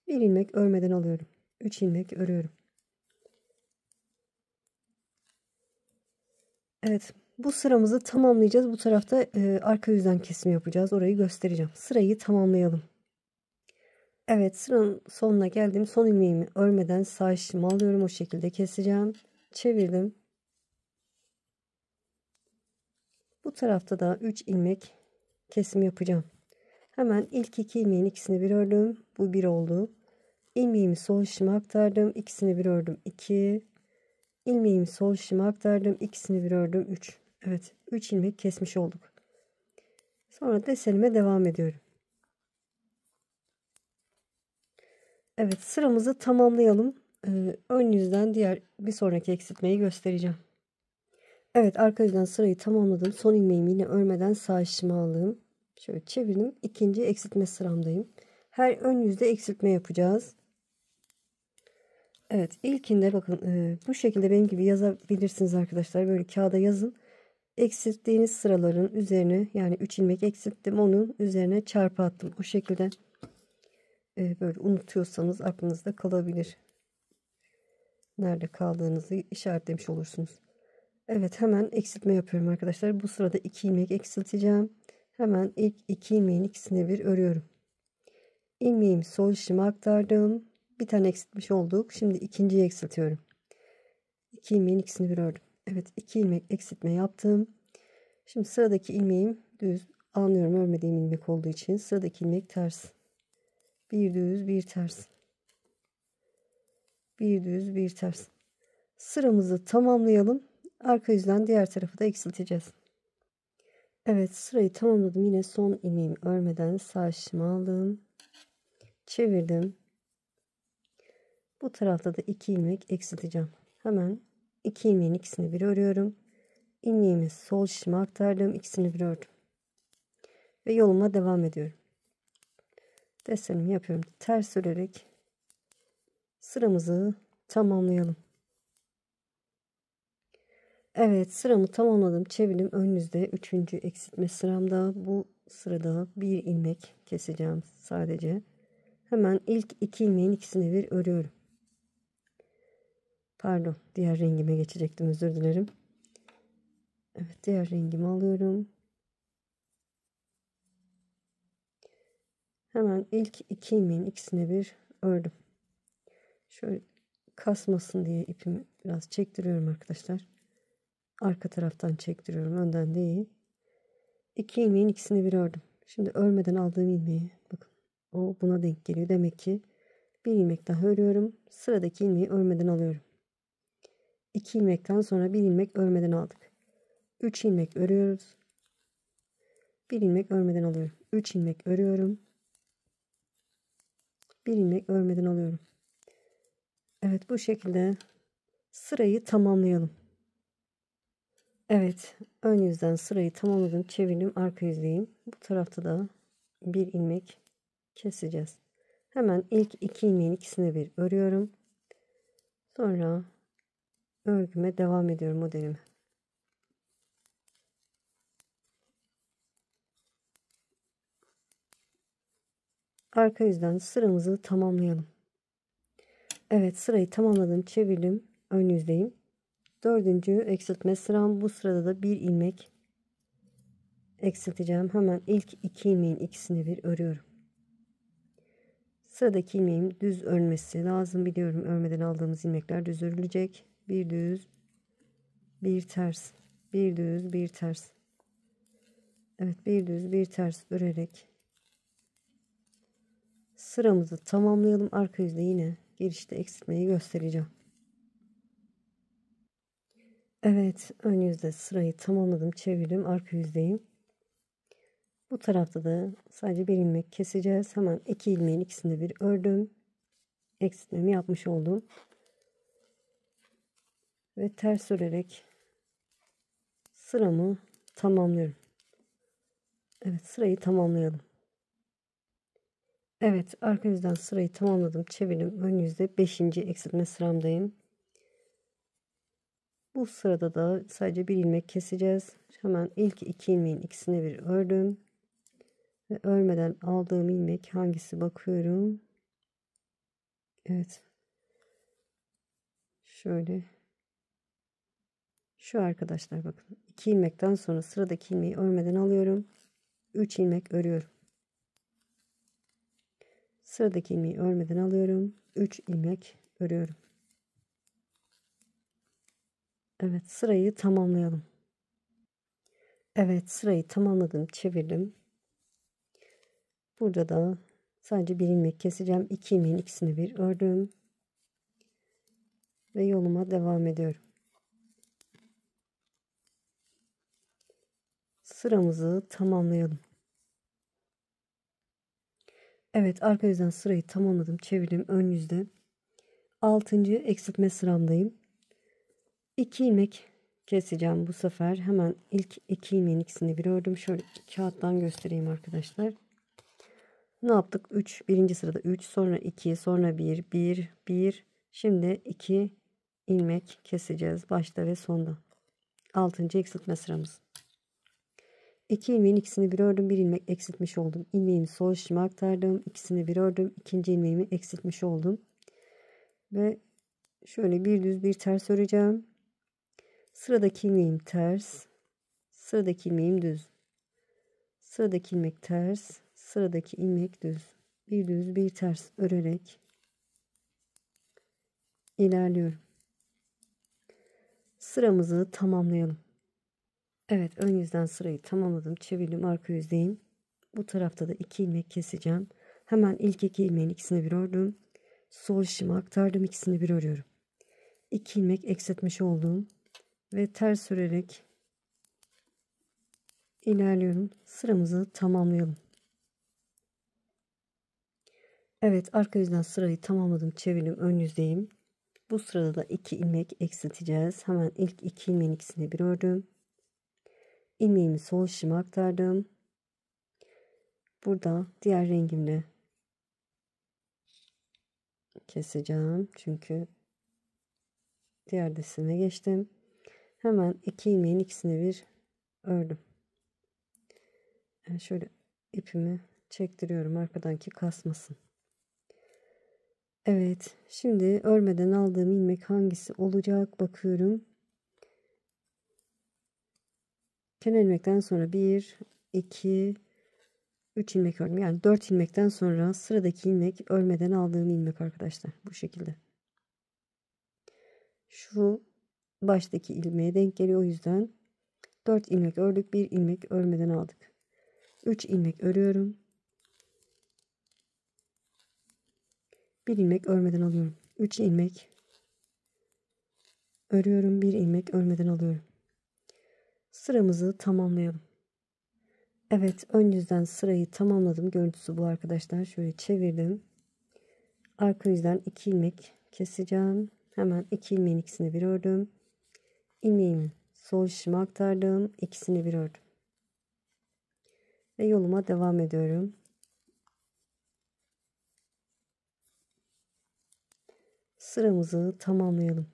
1 ilmek örmeden alıyorum. 3 ilmek örüyorum. Evet, bu sıramızı tamamlayacağız. Bu tarafta arka yüzden kesim yapacağız. Orayı göstereceğim. Sırayı tamamlayalım. Evet, sıranın sonuna geldim. Son ilmeğimi örmeden sağ şişimi alıyorum. O şekilde keseceğim. Çevirdim. Bu tarafta da 3 ilmek kesim yapacağım. Hemen ilk 2 ilmeğin ikisini bir ördüm. Bu 1 oldu. İlmeğimi sol şişime aktardım. İkisini bir ördüm. 2. İlmeğimi sol şişime aktardım. İkisini bir ördüm. 3. Evet, 3 ilmek kesmiş olduk. Sonra desenime devam ediyorum. Evet, sıramızı tamamlayalım. Ön yüzden diğer bir sonraki eksiltmeyi göstereceğim. Evet, arka yüzden sırayı tamamladım. Son ilmeğimi yine örmeden sağ şişime aldım. Şöyle çevirdim. İkinci eksiltme sıramdayım. Her ön yüzde eksiltme yapacağız. Evet, ilkinde bakın bu şekilde benim gibi yazabilirsiniz arkadaşlar. Böyle kağıda yazın. Eksilttiğiniz sıraların üzerine, yani 3 ilmek eksilttim, onun üzerine çarpı attım. O şekilde böyle unutuyorsanız aklınızda kalabilir. Nerede kaldığınızı işaretlemiş olursunuz. Evet, hemen eksiltme yapıyorum arkadaşlar. Bu sırada 2 ilmek eksilteceğim. Hemen ilk 2 ilmeğin ikisini bir örüyorum. İlmeğimi sol şişime aktardım. Bir tane eksiltmiş olduk. Şimdi ikinciyi eksiltiyorum. 2 ilmeğin ikisini bir ördüm. Evet, 2 ilmek eksiltme yaptım. Şimdi sıradaki ilmeğim düz. Anlıyorum, örmediğim ilmek olduğu için. Sıradaki ilmek ters. Bir düz, bir ters. Bir düz, bir ters. Sıramızı tamamlayalım. Arka yüzden diğer tarafı da eksilteceğiz. Evet, sırayı tamamladım. Yine son ilmeğimi örmeden sağ şişime aldım. Çevirdim. Bu tarafta da 2 ilmek eksilteceğim. Hemen 2 ilmeğin ikisini bir örüyorum. İlmeğimi sol şişime aktardım. İkisini bir ördüm. Ve yoluma devam ediyorum. Desenimi yapıyorum. Ters örerek sıramızı tamamlayalım. Evet, sıramı tamamladım. Çevirdim. Ön yüzde 3. eksiltme sıramda. Bu sırada bir ilmek keseceğim sadece. Hemen ilk 2 ilmeğin ikisini bir örüyorum. Pardon, diğer rengime geçecektim, özür dilerim. Evet, diğer rengimi alıyorum. Hemen ilk 2 ilmeğin ikisine bir ördüm. Şöyle kasmasın diye ipimi biraz çektiriyorum arkadaşlar. Arka taraftan çektiriyorum, önden değil. 2 ilmeğin ikisini bir ördüm. Şimdi örmeden aldığım ilmeği bakın, o buna denk geliyor. Demek ki bir ilmek daha örüyorum. Sıradaki ilmeği örmeden alıyorum. 2 ilmekten sonra bir ilmek örmeden aldık. 3 ilmek örüyoruz. Bir ilmek örmeden alıyorum. 3 ilmek örüyorum. Bir ilmek örmeden alıyorum. Evet, bu şekilde sırayı tamamlayalım. Evet, ön yüzden sırayı tamamladım. Çevirdim, arka yüzdeyim. Bu tarafta da bir ilmek keseceğiz. Hemen ilk 2 ilmeğin ikisini bir örüyorum. Sonra örgüme devam ediyorum, modelime. Arka yüzden sıramızı tamamlayalım. Evet, sırayı tamamladım. Çevirdim. Ön yüzdeyim. 4. eksiltme sıram. Bu sırada da bir ilmek eksilteceğim. Hemen ilk 2 ilmeğin ikisini bir örüyorum. Sıradaki ilmeğim düz örmesi lazım. Biliyorum, örmeden aldığımız ilmekler düz örülecek. Bir düz, bir ters, bir düz, bir ters. Evet, bir düz, bir ters örerek sıramızı tamamlayalım. Arka yüzde yine girişte eksiltmeyi göstereceğim. Evet, ön yüzde sırayı tamamladım. Çevirdim. Arka yüzdeyim. Bu tarafta da sadece bir ilmek keseceğiz. Hemen 2 ilmeğin ikisini bir ördüm. Eksiltmemi yapmış oldum. Ve ters örerek sıramı tamamlıyorum. Evet, sırayı tamamlayalım. Evet, arka yüzden sırayı tamamladım. Çevirdim. Ön yüzde 5. eksiltme sıramdayım. Bu sırada da sadece bir ilmek keseceğiz. Hemen ilk 2 ilmeğin ikisini bir ördüm. Ve örmeden aldığım ilmek hangisi bakıyorum. Evet. Şöyle. Şu arkadaşlar, bakın. 2 ilmekten sonra sıradaki ilmeği örmeden alıyorum. 3 ilmek örüyorum. Sıradaki ilmeği örmeden alıyorum. 3 ilmek örüyorum. Evet, sırayı tamamlayalım. Evet, sırayı tamamladım. Çevirdim. Burada da sadece bir ilmek keseceğim. 2 ilmeğin ikisini bir ördüm. Ve yoluma devam ediyorum. Sıramızı tamamlayalım. Evet, arka yüzden sırayı tamamladım. Çevirdim. Ön yüzde 6. eksiltme sıramdayım. 2 ilmek keseceğim bu sefer. Hemen ilk 2 ilmeğin ikisini bir ördüm. Şöyle kağıttan göstereyim arkadaşlar. Ne yaptık? 3. Birinci sırada 3, sonra 2, sonra 1, 1, 1. Şimdi 2 ilmek keseceğiz başta ve sonda. 6. eksiltme sıramız. 2 ilmeğin ikisini bir ördüm. Bir ilmek eksiltmiş oldum. İlmeğimi sol şişime aktardım. İkisini bir ördüm. İkinci ilmeğimi eksiltmiş oldum. Ve şöyle bir düz bir ters öreceğim. Sıradaki ilmeğim ters. Sıradaki ilmeğim düz. Sıradaki ilmek ters. Sıradaki ilmek düz. Bir düz bir ters örerek ilerliyorum. Sıramızı tamamlayalım. Evet, ön yüzden sırayı tamamladım. Çevirdim, arka yüzdeyim. Bu tarafta da 2 ilmek keseceğim. Hemen ilk 2 ilmeğin ikisini bir ördüm. Sol şişime aktardım, ikisini bir örüyorum. 2 ilmek eksiltmiş oldum ve ters örerek ilerliyorum. Sıramızı tamamlayalım. Evet, arka yüzden sırayı tamamladım. Çevirdim, ön yüzdeyim. Bu sırada da 2 ilmek eksilteceğiz. Hemen ilk 2 ilmeğin ikisini bir ördüm. İlmeğimi sol şişime aktardım. Burada diğer rengimle keseceğim. Çünkü diğer desene geçtim. Hemen 2 ilmeğin ikisini bir ördüm. Yani şöyle ipimi çektiriyorum arkadan ki kasmasın. Evet, şimdi örmeden aldığım ilmek hangisi olacak bakıyorum. Kenar ilmekten sonra 1, 2, 3 ilmek ördüm. Yani 4 ilmekten sonra sıradaki ilmek örmeden aldığım ilmek arkadaşlar. Bu şekilde. Şu baştaki ilmeğe denk geliyor. O yüzden 4 ilmek ördük. 1 ilmek örmeden aldık. 3 ilmek örüyorum. 1 ilmek örmeden alıyorum. 3 ilmek örüyorum. 1 ilmek örmeden alıyorum. Sıramızı tamamlayalım. Evet, ön yüzden sırayı tamamladım. Görüntüsü bu arkadaşlar. Şöyle çevirdim. Arka yüzden 2 ilmek keseceğim. Hemen 2 ilmeğin ikisini bir ördüm. İlmeğimi sol şişime aktardım. İkisini bir ördüm. Ve yoluma devam ediyorum. Sıramızı tamamlayalım.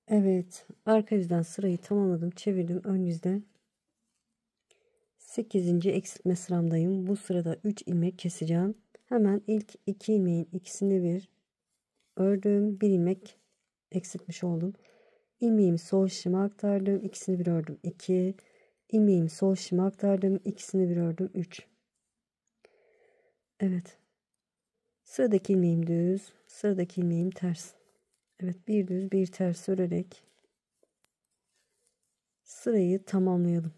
Evet, arka yüzden sırayı tamamladım. Çevirdim. Ön yüzden 8. eksiltme sıramdayım. Bu sırada 3 ilmek keseceğim. Hemen ilk 2 ilmeğin ikisini bir ördüm. 1 ilmek eksiltmiş oldum. İlmeğimi sol şişime aktardım. İkisini bir ördüm. 2. İlmeğimi sol şişime aktardım. İkisini bir ördüm. 3. Evet. Sıradaki ilmeğim düz. Sıradaki ilmeğim ters. Evet, bir düz bir ters örerek sırayı tamamlayalım.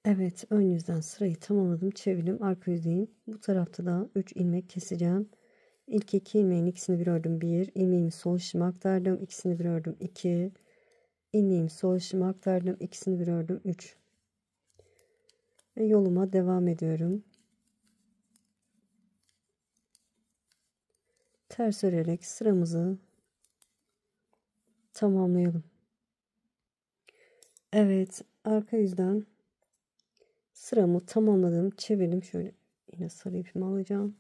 Evet, ön yüzden sırayı tamamladım. Çevirdim. Arka yüzdeyim. Bu tarafta da 3 ilmek keseceğim. İlk 2 ilmeğin ikisini bir ördüm. 1. İlmeğimi sol şişime aktardım. İkisini bir ördüm. 2. İlmeğimi sol şişime aktardım. İkisini bir ördüm. 3. Ve yoluma devam ediyorum. Ters örerek sıramızı tamamlayalım. Evet, arka yüzden sıramı tamamladım. Çevirdim. Şöyle yine sarı ipimi alacağım.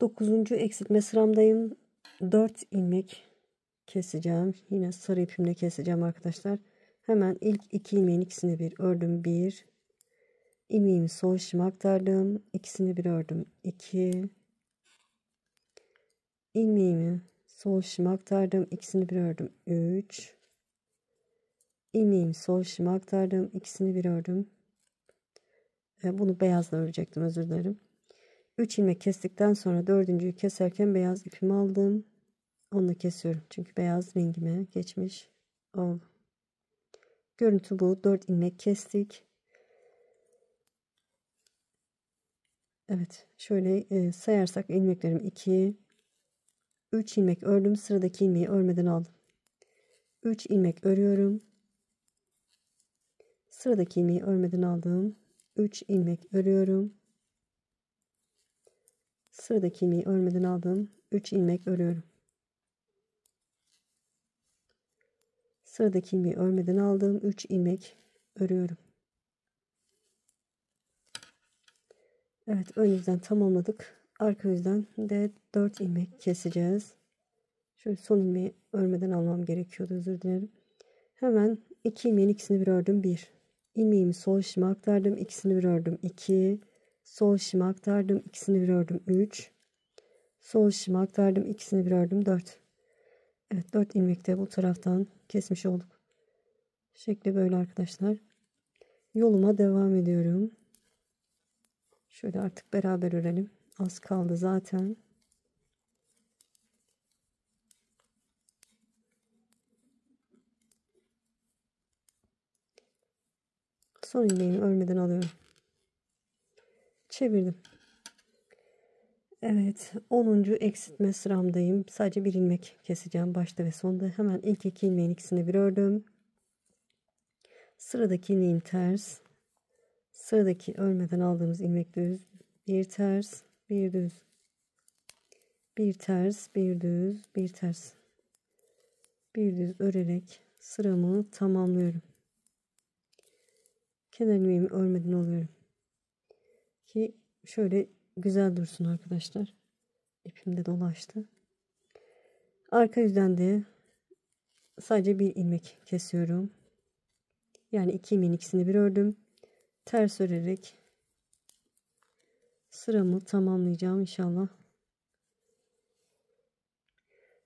9. eksiltme sıramdayım. 4 ilmek keseceğim. Yine sarı ipimle keseceğim arkadaşlar. Hemen ilk 2 ilmeğin ikisini bir ördüm. 1. İlmeğimi sol şişime aktardım. İkisini bir ördüm. 2. İlmeğimi sol şişime aktardım. İkisini bir ördüm. 3. İlmeğimi sol şişime aktardım. İkisini bir ördüm. Bunu beyazla örecektim, özür dilerim. 3 ilmek kestikten sonra dördüncüyü keserken beyaz ipimi aldım. Onu da kesiyorum. Çünkü beyaz rengime geçmiş oldu. Görüntü bu. 4 ilmek kestik. Evet. Şöyle sayarsak ilmeklerim 2, 3 ilmek ördüm. Sıradaki ilmeği örmeden aldım. 3 ilmek örüyorum. Sıradaki ilmeği örmeden aldım. 3 ilmek örüyorum. Sıradaki ilmeği örmeden aldım. 3 ilmek örüyorum. Sıradaki ilmeği örmeden aldım. 3 ilmek örüyorum. Evet, ön yüzden tamamladık. Arka yüzden de 4 ilmek keseceğiz. Şöyle son ilmeği örmeden almam gerekiyordu, özür dilerim. Hemen 2 ilmeğin ikisini bir ördüm. 1. İlmeğimi sol şişime aktardım. İkisini bir ördüm. 2. Sol şişime aktardım. İkisini bir ördüm. 3. Sol şişime aktardım. İkisini bir ördüm. 4. Evet, 4 ilmek de bu taraftan kesmiş olduk. Şekli böyle arkadaşlar. Yoluma devam ediyorum. Şöyle artık beraber örelim. Az kaldı zaten. Son ilmeğimi örmeden alıyorum. Çevirdim. Evet, 10. eksiltme sıramdayım. Sadece bir ilmek keseceğim başta ve sonda. Hemen ilk 2 ilmeğin ikisini bir ördüm. Sıradaki ilmeğim ters. Sıradaki örmeden aldığımız ilmek düz. Bir ters, bir düz. Bir ters, bir düz, bir ters. Bir düz örerek sıramı tamamlıyorum. Kenar ilmeğimi örmeden alıyorum. Ki şöyle güzel dursun arkadaşlar. İpim de dolaştı. Arka yüzden de sadece bir ilmek kesiyorum. Yani 2 ilmeğin ikisini bir ördüm. Ters örerek sıramı tamamlayacağım inşallah.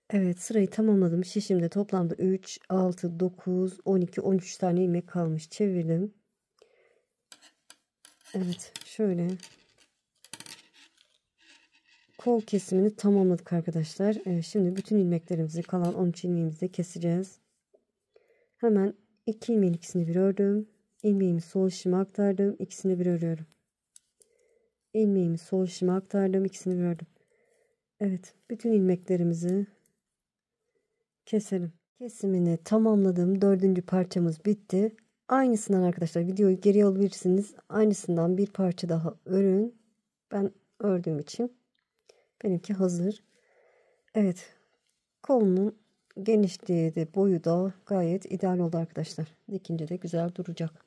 Evet, sırayı tamamladım. Şişimde toplamda 3, 6, 9, 12, 13 tane ilmek kalmış. Çevirdim. Evet, şöyle kol kesimini tamamladık arkadaşlar. Evet, şimdi bütün ilmeklerimizi, kalan 13 ilmeğimizi de keseceğiz. Hemen 2 ilmeğin ikisini bir ördüm. İlmeğimi sol şişime aktardım. İkisini bir örüyorum. İlmeğimi sol şişime aktardım. İkisini bir ördüm. Evet, bütün ilmeklerimizi keselim. Kesimini tamamladım. Dördüncü parçamız bitti. Aynısından arkadaşlar videoyu geriye alabilirsiniz. Aynısından bir parça daha örün. Ben ördüğüm için benimki hazır. Evet, kolunun genişliği de boyu da gayet ideal oldu arkadaşlar. Dikince de güzel duracak.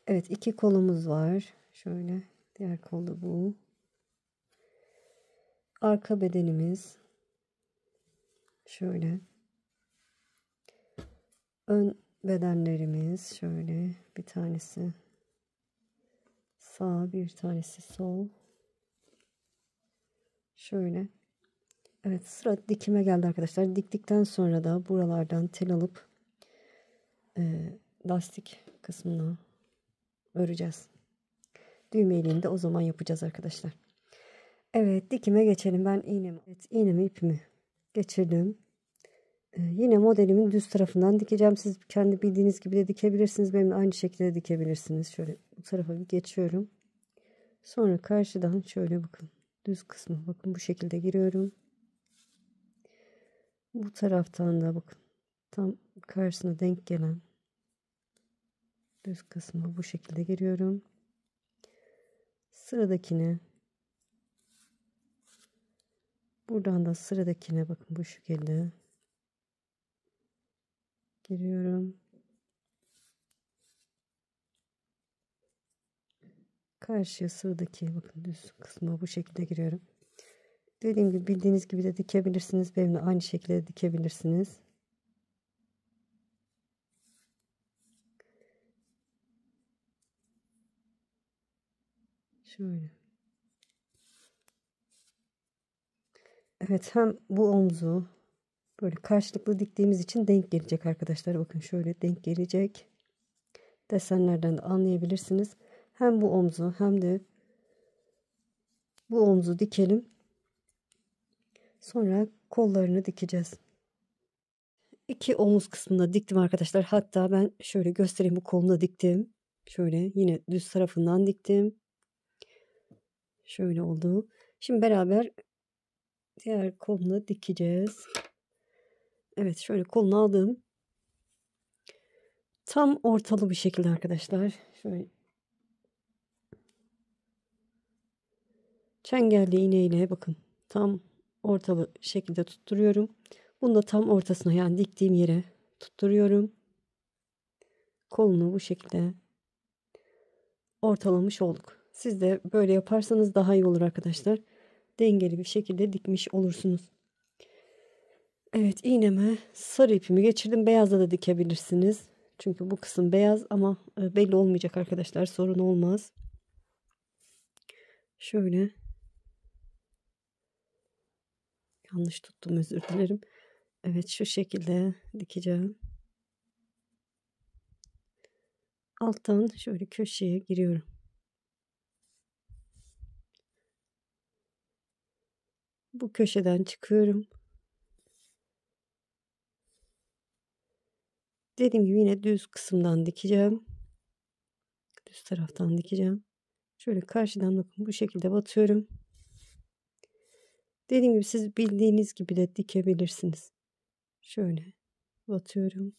Evet, iki kolumuz var. Şöyle diğer kol da bu. Arka bedenimiz şöyle. Ön bedenlerimiz şöyle, bir tanesi sağ, bir tanesi sol. Şöyle. Evet, sıra dikime geldi arkadaşlar. Diktikten sonra da buralardan tel alıp lastik kısmını öreceğiz. Düğme iliğini de o zaman yapacağız arkadaşlar. Evet, dikime geçelim. Ben iğnemi ipimi geçirdim. Yine modelimin düz tarafından dikeceğim. Siz kendi bildiğiniz gibi de dikebilirsiniz. Benimle aynı şekilde dikebilirsiniz. Şöyle bu tarafa bir geçiyorum. Sonra karşıdan şöyle bakın. Düz kısmı bakın bu şekilde giriyorum. Bu taraftan da bakın. Tam karşısına denk gelen düz kısmı bu şekilde giriyorum. Sıradakine buradan da sıradakine bakın bu şekilde giriyorum. Karşıya sıradaki bakın düz kısmı bu şekilde giriyorum. Dediğim gibi bildiğiniz gibi de dikebilirsiniz. Benimle aynı şekilde dikebilirsiniz. Şöyle. Evet, hem bu omzu böyle karşılıklı diktiğimiz için denk gelecek arkadaşlar. Bakın şöyle denk gelecek. Desenlerden de anlayabilirsiniz. Hem bu omzu hem de bu omzu dikelim. Sonra kollarını dikeceğiz. İki omuz kısmında diktim arkadaşlar. Hatta ben şöyle göstereyim, bu koluna diktim. Şöyle yine düz tarafından diktim. Şöyle oldu. Şimdi beraber diğer kolunu dikeceğiz. Evet, şöyle kolunu aldım. Tam ortalı bir şekilde arkadaşlar. Şöyle çengelli iğneyle bakın tam ortalı şekilde tutturuyorum. Bunu da tam ortasına, yani diktiğim yere tutturuyorum. Kolunu bu şekilde ortalamış olduk. Siz de böyle yaparsanız daha iyi olur arkadaşlar. Dengeli bir şekilde dikmiş olursunuz. Evet, iğneme sarı ipimi geçirdim. Beyazla da dikebilirsiniz. Çünkü bu kısım beyaz ama belli olmayacak arkadaşlar. Sorun olmaz. Şöyle. Yanlış tuttum, özür dilerim. Evet, şu şekilde dikeceğim. Alttan şöyle köşeye giriyorum. Bu köşeden çıkıyorum. Dediğim gibi yine düz kısımdan dikeceğim. Düz taraftan dikeceğim. Şöyle karşıdan bakın bu şekilde batıyorum. Dediğim gibi siz bildiğiniz gibi de dikebilirsiniz. Şöyle batıyorum.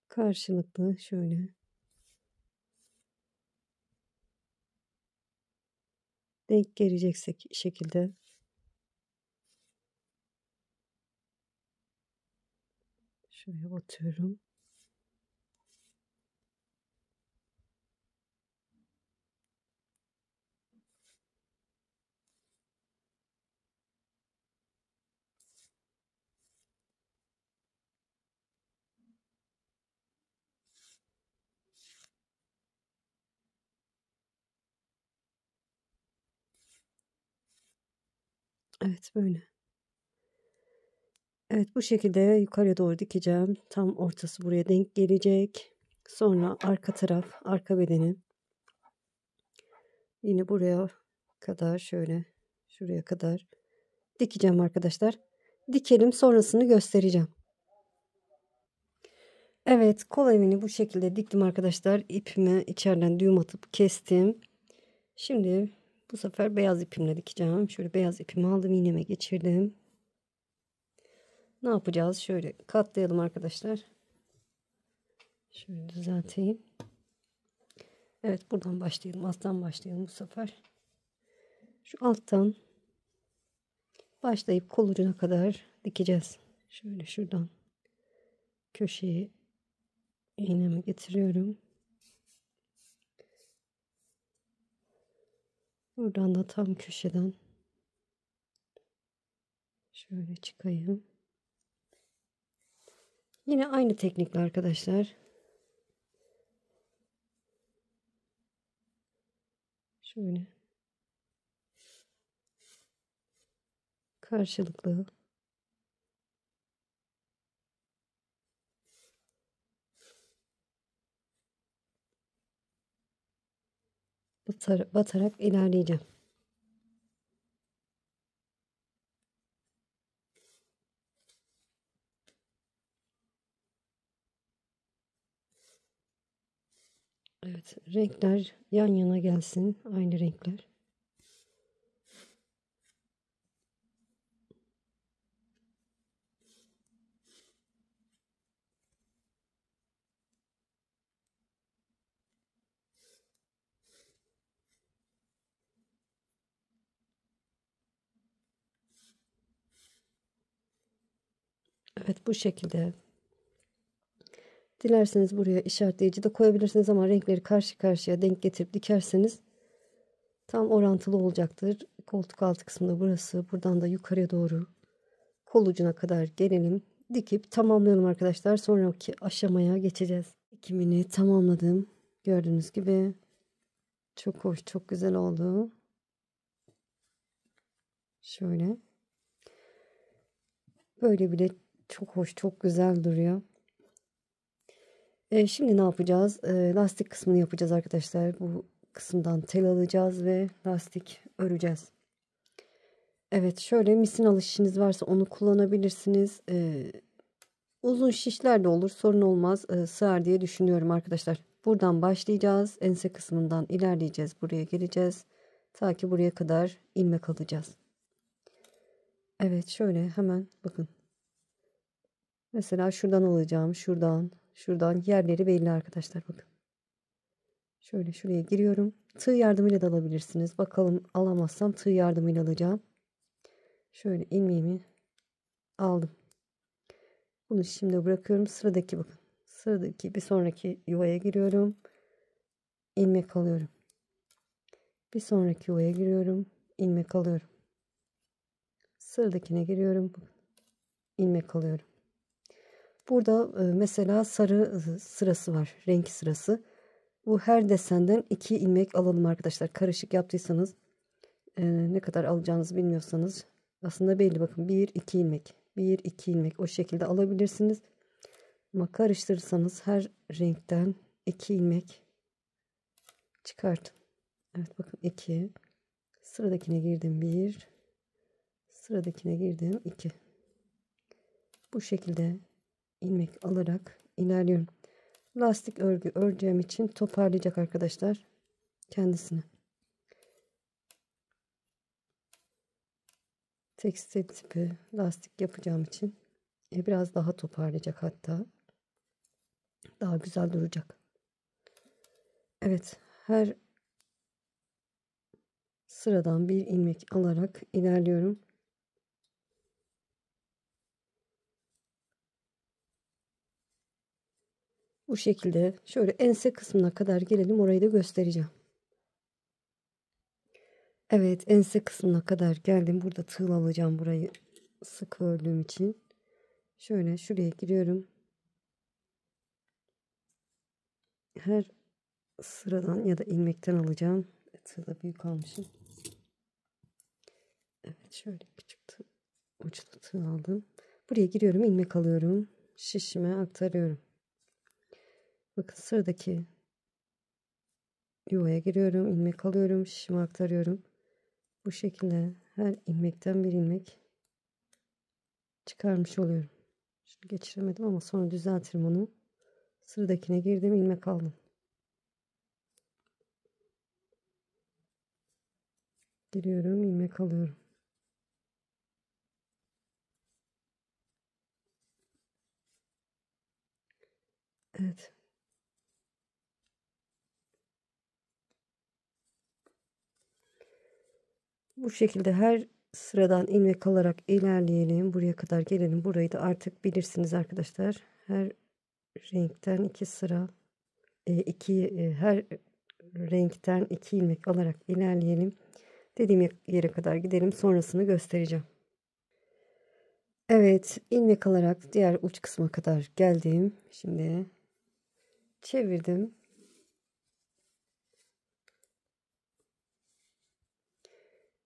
Karşılıklı şöyle denk geleceksek şekilde şuraya batıyorum. Evet böyle. Evet bu şekilde yukarıya doğru dikeceğim. Tam ortası buraya denk gelecek. Sonra arka taraf, arka bedeni yine buraya kadar şöyle şuraya kadar dikeceğim arkadaşlar. Dikelim sonrasını göstereceğim. Evet kol evini bu şekilde diktim arkadaşlar. İpimi içeriden düğüm atıp kestim. Şimdi bu sefer beyaz ipimle dikeceğim. Şöyle beyaz ipimi aldım, iğneme geçirdim. Ne yapacağız? Şöyle katlayalım arkadaşlar. Şöyle düzelteyim. Evet buradan başlayalım. Alttan başlayalım bu sefer. Şu alttan başlayıp kol ucuna kadar dikeceğiz. Şöyle şuradan köşeyi iğnemi getiriyorum. Buradan da tam köşeden şöyle çıkayım. Yine aynı teknikle arkadaşlar. Şöyle karşılıklı batarak ilerleyeceğim. Evet, renkler yan yana gelsin. Aynı renkler. Evet, bu şekilde. Dilerseniz buraya işaretleyici de koyabilirsiniz ama renkleri karşı karşıya denk getirip dikerseniz tam orantılı olacaktır. Koltuk altı kısmında burası. Buradan da yukarıya doğru kol ucuna kadar gelelim. Dikip tamamlayalım arkadaşlar. Sonraki aşamaya geçeceğiz. Dikimini tamamladım. Gördüğünüz gibi çok hoş, çok güzel oldu. Şöyle. Böyle bile çok hoş, çok güzel duruyor. Şimdi ne yapacağız? Lastik kısmını yapacağız arkadaşlar. Bu kısımdan tel alacağız ve lastik öreceğiz. Evet, şöyle misinalı şişiniz varsa onu kullanabilirsiniz. Uzun şişler de olur, sorun olmaz. Sığar diye düşünüyorum arkadaşlar. Buradan başlayacağız. Ense kısmından ilerleyeceğiz. Buraya geleceğiz. Ta ki buraya kadar ilmek alacağız. Evet, şöyle hemen bakın. Mesela şuradan alacağım. Şuradan yerleri belli arkadaşlar bakın. Şöyle şuraya giriyorum. Tığ yardımıyla da alabilirsiniz. Bakalım alamazsam tığ yardımıyla alacağım. Şöyle ilmeğimi aldım. Bunu şimdi bırakıyorum. Sıradaki bakın. Sıradaki bir sonraki yuvaya giriyorum. İlmek alıyorum. Bir sonraki yuvaya giriyorum. İlmek alıyorum. Sıradakine giriyorum. İlmek alıyorum. Burada mesela sarı sırası var. Renk sırası. Bu her desenden 2 ilmek alalım arkadaşlar. Karışık yaptıysanız ne kadar alacağınızı bilmiyorsanız aslında belli, bakın 1-2 ilmek 1-2 ilmek o şekilde alabilirsiniz. Ama karıştırırsanız her renkten 2 ilmek çıkartın. Evet bakın 2, sıradakine girdim 1, sıradakine girdim 2. Bu şekilde ilmek alarak ilerliyorum. Lastik örgü öreceğim için toparlayacak arkadaşlar kendisini. Tekstil tipi lastik yapacağım için biraz daha toparlayacak, hatta daha güzel duracak. Evet, her sıradan bir ilmek alarak ilerliyorum. Bu şekilde şöyle ense kısmına kadar gelelim, orayı da göstereceğim. Evet, ense kısmına kadar geldim. Burada tığ alacağım, burayı sık ördüğüm için. Şöyle şuraya giriyorum. Her sıradan ya da ilmekten alacağım. Tığ da büyük almışım. Evet, şöyle küçük uçlu tığ aldım. Buraya giriyorum, ilmek alıyorum. Şişime aktarıyorum. Bakın sıradaki yuvaya giriyorum, ilmek alıyorum, şişime aktarıyorum. Bu şekilde her ilmekten bir ilmek çıkarmış oluyorum. Şimdi geçiremedim ama sonra düzeltirim onu. Sıradakine girdim, ilmek aldım. Giriyorum, ilmek alıyorum. Evet. Bu şekilde her sıradan ilmek alarak ilerleyelim. Buraya kadar gelelim. Burayı da artık bilirsiniz arkadaşlar. Her renkten iki sıra, her renkten iki ilmek alarak ilerleyelim. Dediğim yere kadar gidelim. Sonrasını göstereceğim. Evet, ilmek alarak diğer uç kısma kadar geldim. Şimdi çevirdim.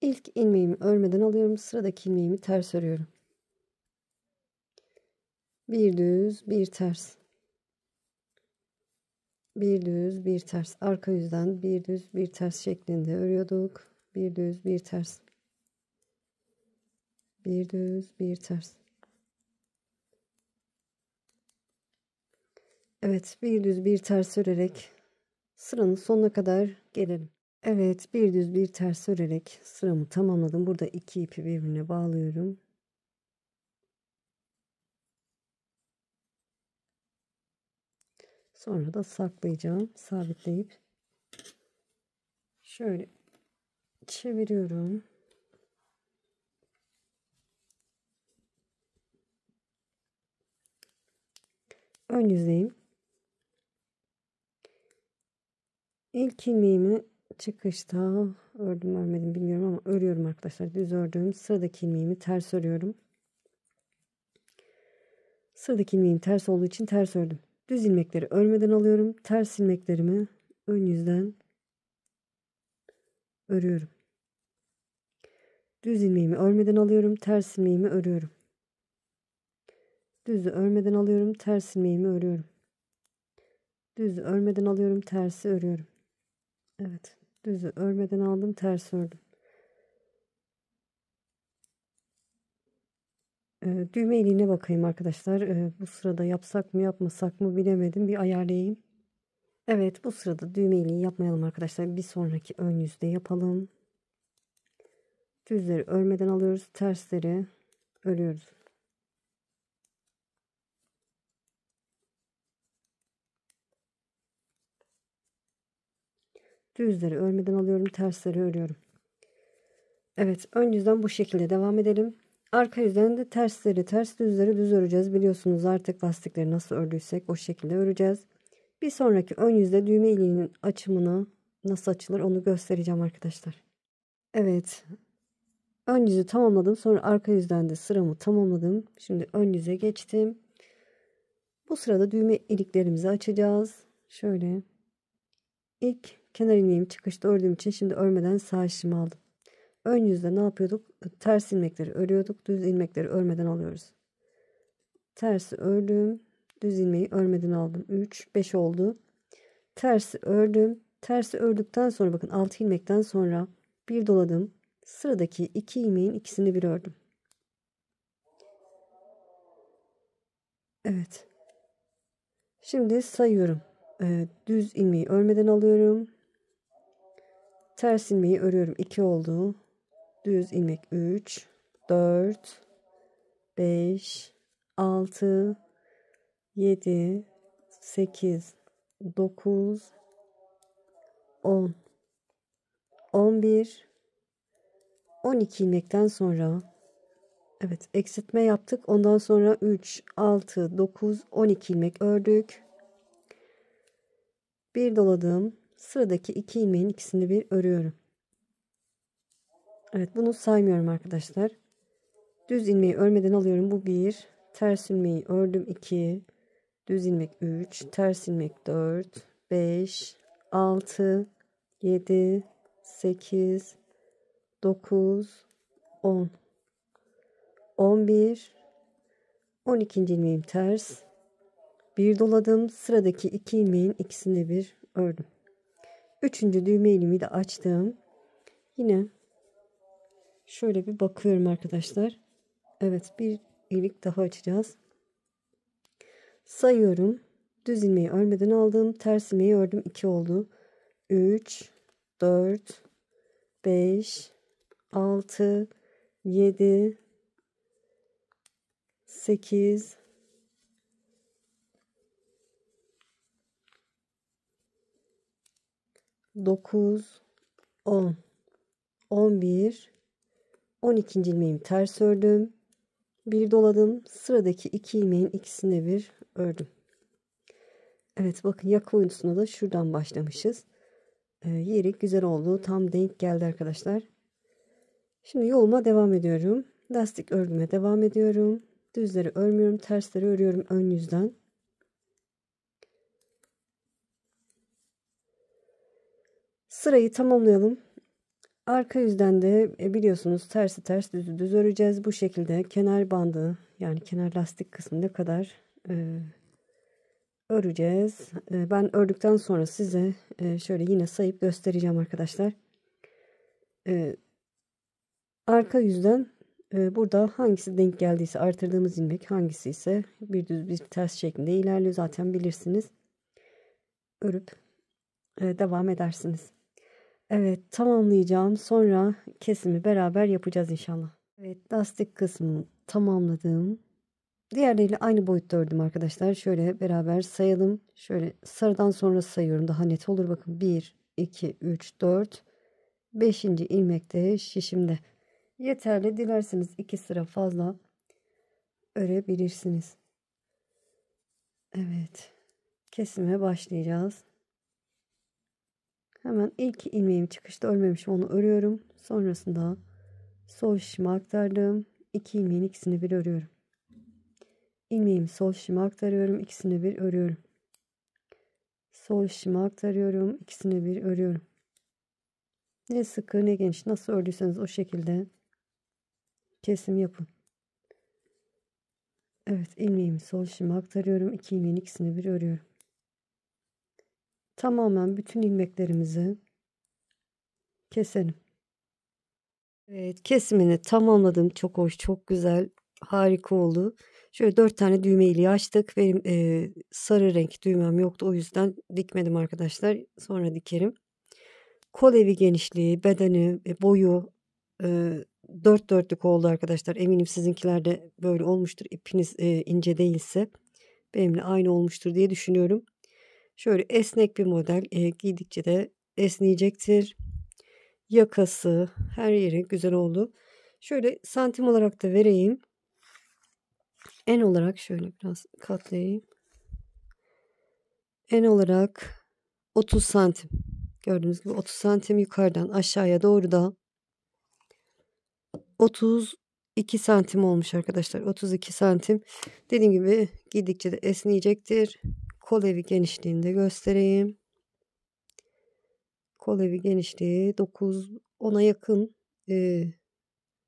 İlk ilmeğimi örmeden alıyorum. Sıradaki ilmeğimi ters örüyorum. Bir düz, bir ters. Bir düz, bir ters. Arka yüzden bir düz, bir ters şeklinde örüyorduk. Bir düz, bir ters. Bir düz, bir ters. Evet, bir düz, bir ters örerek sıranın sonuna kadar gelelim. Evet, bir düz, bir ters örerek sıramı tamamladım. Burada iki ipi birbirine bağlıyorum. Sonra da saklayacağım. Sabitleyip şöyle çeviriyorum. Ön yüzeyim. İlk ilmeğimi çıkışta ördüm örmedim bilmiyorum ama örüyorum arkadaşlar. Düz ördüm. Sıradaki ilmeğimi ters örüyorum. Sıradaki ilmeğim ters olduğu için ters ördüm. Düz ilmekleri örmeden alıyorum. Ters ilmeklerimi ön yüzden örüyorum. Düz ilmeğimi örmeden alıyorum. Ters ilmeğimi örüyorum. Düzü örmeden alıyorum. Ters ilmeğimi örüyorum. Düzü örmeden alıyorum. Tersi örüyorum. Evet. Düzü örmeden aldım. Ters ördüm. Düğme iliğine bakayım arkadaşlar. Bu sırada yapsak mı yapmasak mı bilemedim. Bir ayarlayayım. Evet, bu sırada düğme iliği yapmayalım arkadaşlar. Bir sonraki ön yüzde yapalım. Düzleri örmeden alıyoruz. Tersleri örüyoruz. Düzleri örmeden alıyorum. Tersleri örüyorum. Evet, ön yüzden bu şekilde devam edelim. Arka yüzden de tersleri ters, düzleri düz öreceğiz. Biliyorsunuz artık lastikleri nasıl ördüysek o şekilde öreceğiz. Bir sonraki ön yüzde düğme iliğinin açımını nasıl açılır onu göstereceğim arkadaşlar. Evet, ön yüzü tamamladım. Sonra arka yüzden de sıramı tamamladım. Şimdi ön yüze geçtim. Bu sırada düğme iliklerimizi açacağız. Şöyle ilk kenar ilmeğimi çıkışta ördüğüm için şimdi örmeden sağ işimi aldım. Ön yüzde ne yapıyorduk? Ters ilmekleri örüyorduk. Düz ilmekleri örmeden alıyoruz. Tersi ördüm. Düz ilmeği örmeden aldım. 3, 5 oldu. Tersi ördüm. Tersi ördükten sonra bakın 6 ilmekten sonra bir doladım. Sıradaki 2 ilmeğin ikisini bir ördüm. Evet. Şimdi sayıyorum. Düz ilmeği örmeden alıyorum. Ters ilmeği örüyorum. 2 oldu. Düz ilmek 3, 4, 5, 6, 7, 8, 9, 10, 11, 12 ilmekten sonra evet eksiltme yaptık. Ondan sonra 3, 6, 9, 12 ilmek ördük. Bir doladım. Sıradaki 2 ilmeğin ikisini bir örüyorum. Evet, bunu saymıyorum arkadaşlar. Düz ilmeği örmeden alıyorum. Bu 1. Ters ilmeği ördüm 2. Düz ilmek 3. Ters ilmek 4. 5. 6. 7. 8. 9. 10. 11, 12. ilmeğim ters. Bir doladım. Sıradaki 2 ilmeğin ikisini bir ördüm. 3. düğme ilmeğimi de açtım. Yine şöyle bir bakıyorum arkadaşlar. Evet, bir ilmek daha açacağız. Sayıyorum. Düz ilmeği örmeden aldım. Ters ilmeği ördüm. 2 oldu. 3, 4, 5, 6, 7, 8, 9, 10, 11, 12. ilmeğimi ters ördüm. Bir doladım. Sıradaki 2 ilmeğin ikisini bir ördüm. Evet, bakın yaka oyuntusuna da şuradan başlamışız. Yeri güzel oldu. Tam denk geldi arkadaşlar. Şimdi yoluma devam ediyorum. Lastik örgüme devam ediyorum. Düzleri örmüyorum. Tersleri örüyorum ön yüzden. Sırayı tamamlayalım. Arka yüzden de biliyorsunuz tersi ters düzü düz öreceğiz. Bu şekilde kenar bandı, yani kenar lastik kısmı ne kadar öreceğiz. Ben ördükten sonra size şöyle yine sayıp göstereceğim arkadaşlar. Arka yüzden burada hangisi denk geldiyse, artırdığımız ilmek hangisi ise bir düz bir ters şeklinde ilerliyor. Zaten bilirsiniz. Örüp devam edersiniz. Evet, tamamlayacağım. Sonra kesimi beraber yapacağız inşallah. Evet, lastik kısmını tamamladım. Diğerleriyle aynı boyutta ördüm arkadaşlar. Şöyle beraber sayalım. Şöyle sarıdan sonra sayıyorum. Daha net olur. Bakın 1, 2, 3, 4. 5. ilmekte şişimde. Yeterli. Dilerseniz 2 sıra fazla örebilirsiniz. Evet. Kesime başlayacağız. Hemen ilk ilmeğim çıkışta örmemişim, onu örüyorum. Sonrasında sol şişime aktardım. 2 ilmeğin ikisini bir örüyorum. İlmeğimi sol şişime aktarıyorum. İkisini bir örüyorum. Sol şişime aktarıyorum. İkisini bir örüyorum. Ne sıkı ne geniş, nasıl ördüyseniz o şekilde kesim yapın. Evet, ilmeğimi sol şişime aktarıyorum. 2 ilmeğin ikisini bir örüyorum. Tamamen bütün ilmeklerimizi keselim. Evet, kesimini tamamladım. Çok hoş, çok güzel, harika oldu. Şöyle 4 tane düğme iliği açtık. Benim sarı renk düğmem yoktu. O yüzden dikmedim arkadaşlar. Sonra dikerim. Kol evi genişliği, bedeni, boyu 4 dörtlük oldu arkadaşlar. Eminim sizinkiler de böyle olmuştur. İpiniz ince değilse benimle aynı olmuştur diye düşünüyorum. Şöyle esnek bir model. Giydikçe de esneyecektir. Yakası, her yeri güzel oldu. Şöyle santim olarak da vereyim. En olarak şöyle biraz katlayayım. En olarak 30 santim. Gördüğünüz gibi 30 santim yukarıdan aşağıya doğru da 32 santim olmuş arkadaşlar. 32 santim. Dediğim gibi giydikçe de esneyecektir. Kol evi genişliğini de göstereyim. Kol evi genişliği 9-10'a yakın.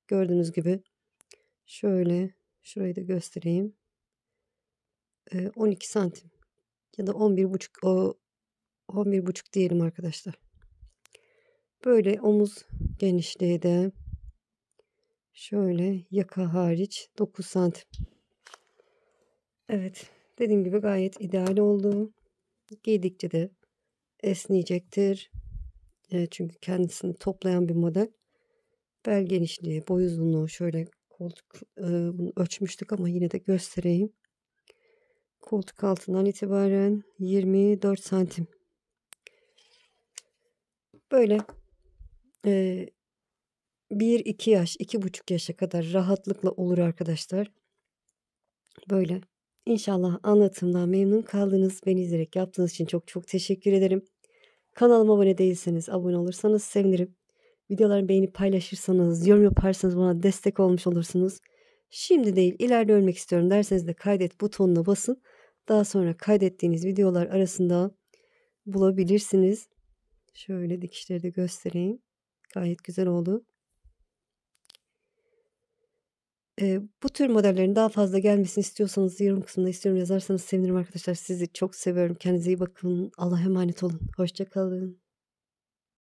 Gördüğünüz gibi. Şöyle şurayı da göstereyim. 12 santim ya da 11,5 diyelim arkadaşlar. Böyle omuz genişliği de şöyle yaka hariç 9 santim. Evet, dediğim gibi gayet ideal oldu. Giydikçe de esneyecektir. Çünkü kendisini toplayan bir model. Bel genişliği, boy uzunluğu, şöyle koltuk bunu ölçmüştük ama yine de göstereyim. Koltuk altından itibaren 24 santim. Böyle 1-2 yaş, 2,5 yaşa kadar rahatlıkla olur arkadaşlar. Böyle. İnşallah anlatımdan memnun kaldınız. Beni izleyerek yaptığınız için çok çok teşekkür ederim. Kanalıma abone değilseniz abone olursanız sevinirim. Videolarımı beğenip paylaşırsanız, yorum yaparsanız bana destek olmuş olursunuz. Şimdi değil, ileride örmek istiyorum derseniz de kaydet butonuna basın. Daha sonra kaydettiğiniz videolar arasında bulabilirsiniz. Şöyle dikişleri de göstereyim. Gayet güzel oldu. Bu tür modellerin daha fazla gelmesini istiyorsanız yorum kısmında istiyorum yazarsanız sevinirim arkadaşlar. Sizi çok seviyorum. Kendinize iyi bakın. Allah'a emanet olun. Hoşça kalın.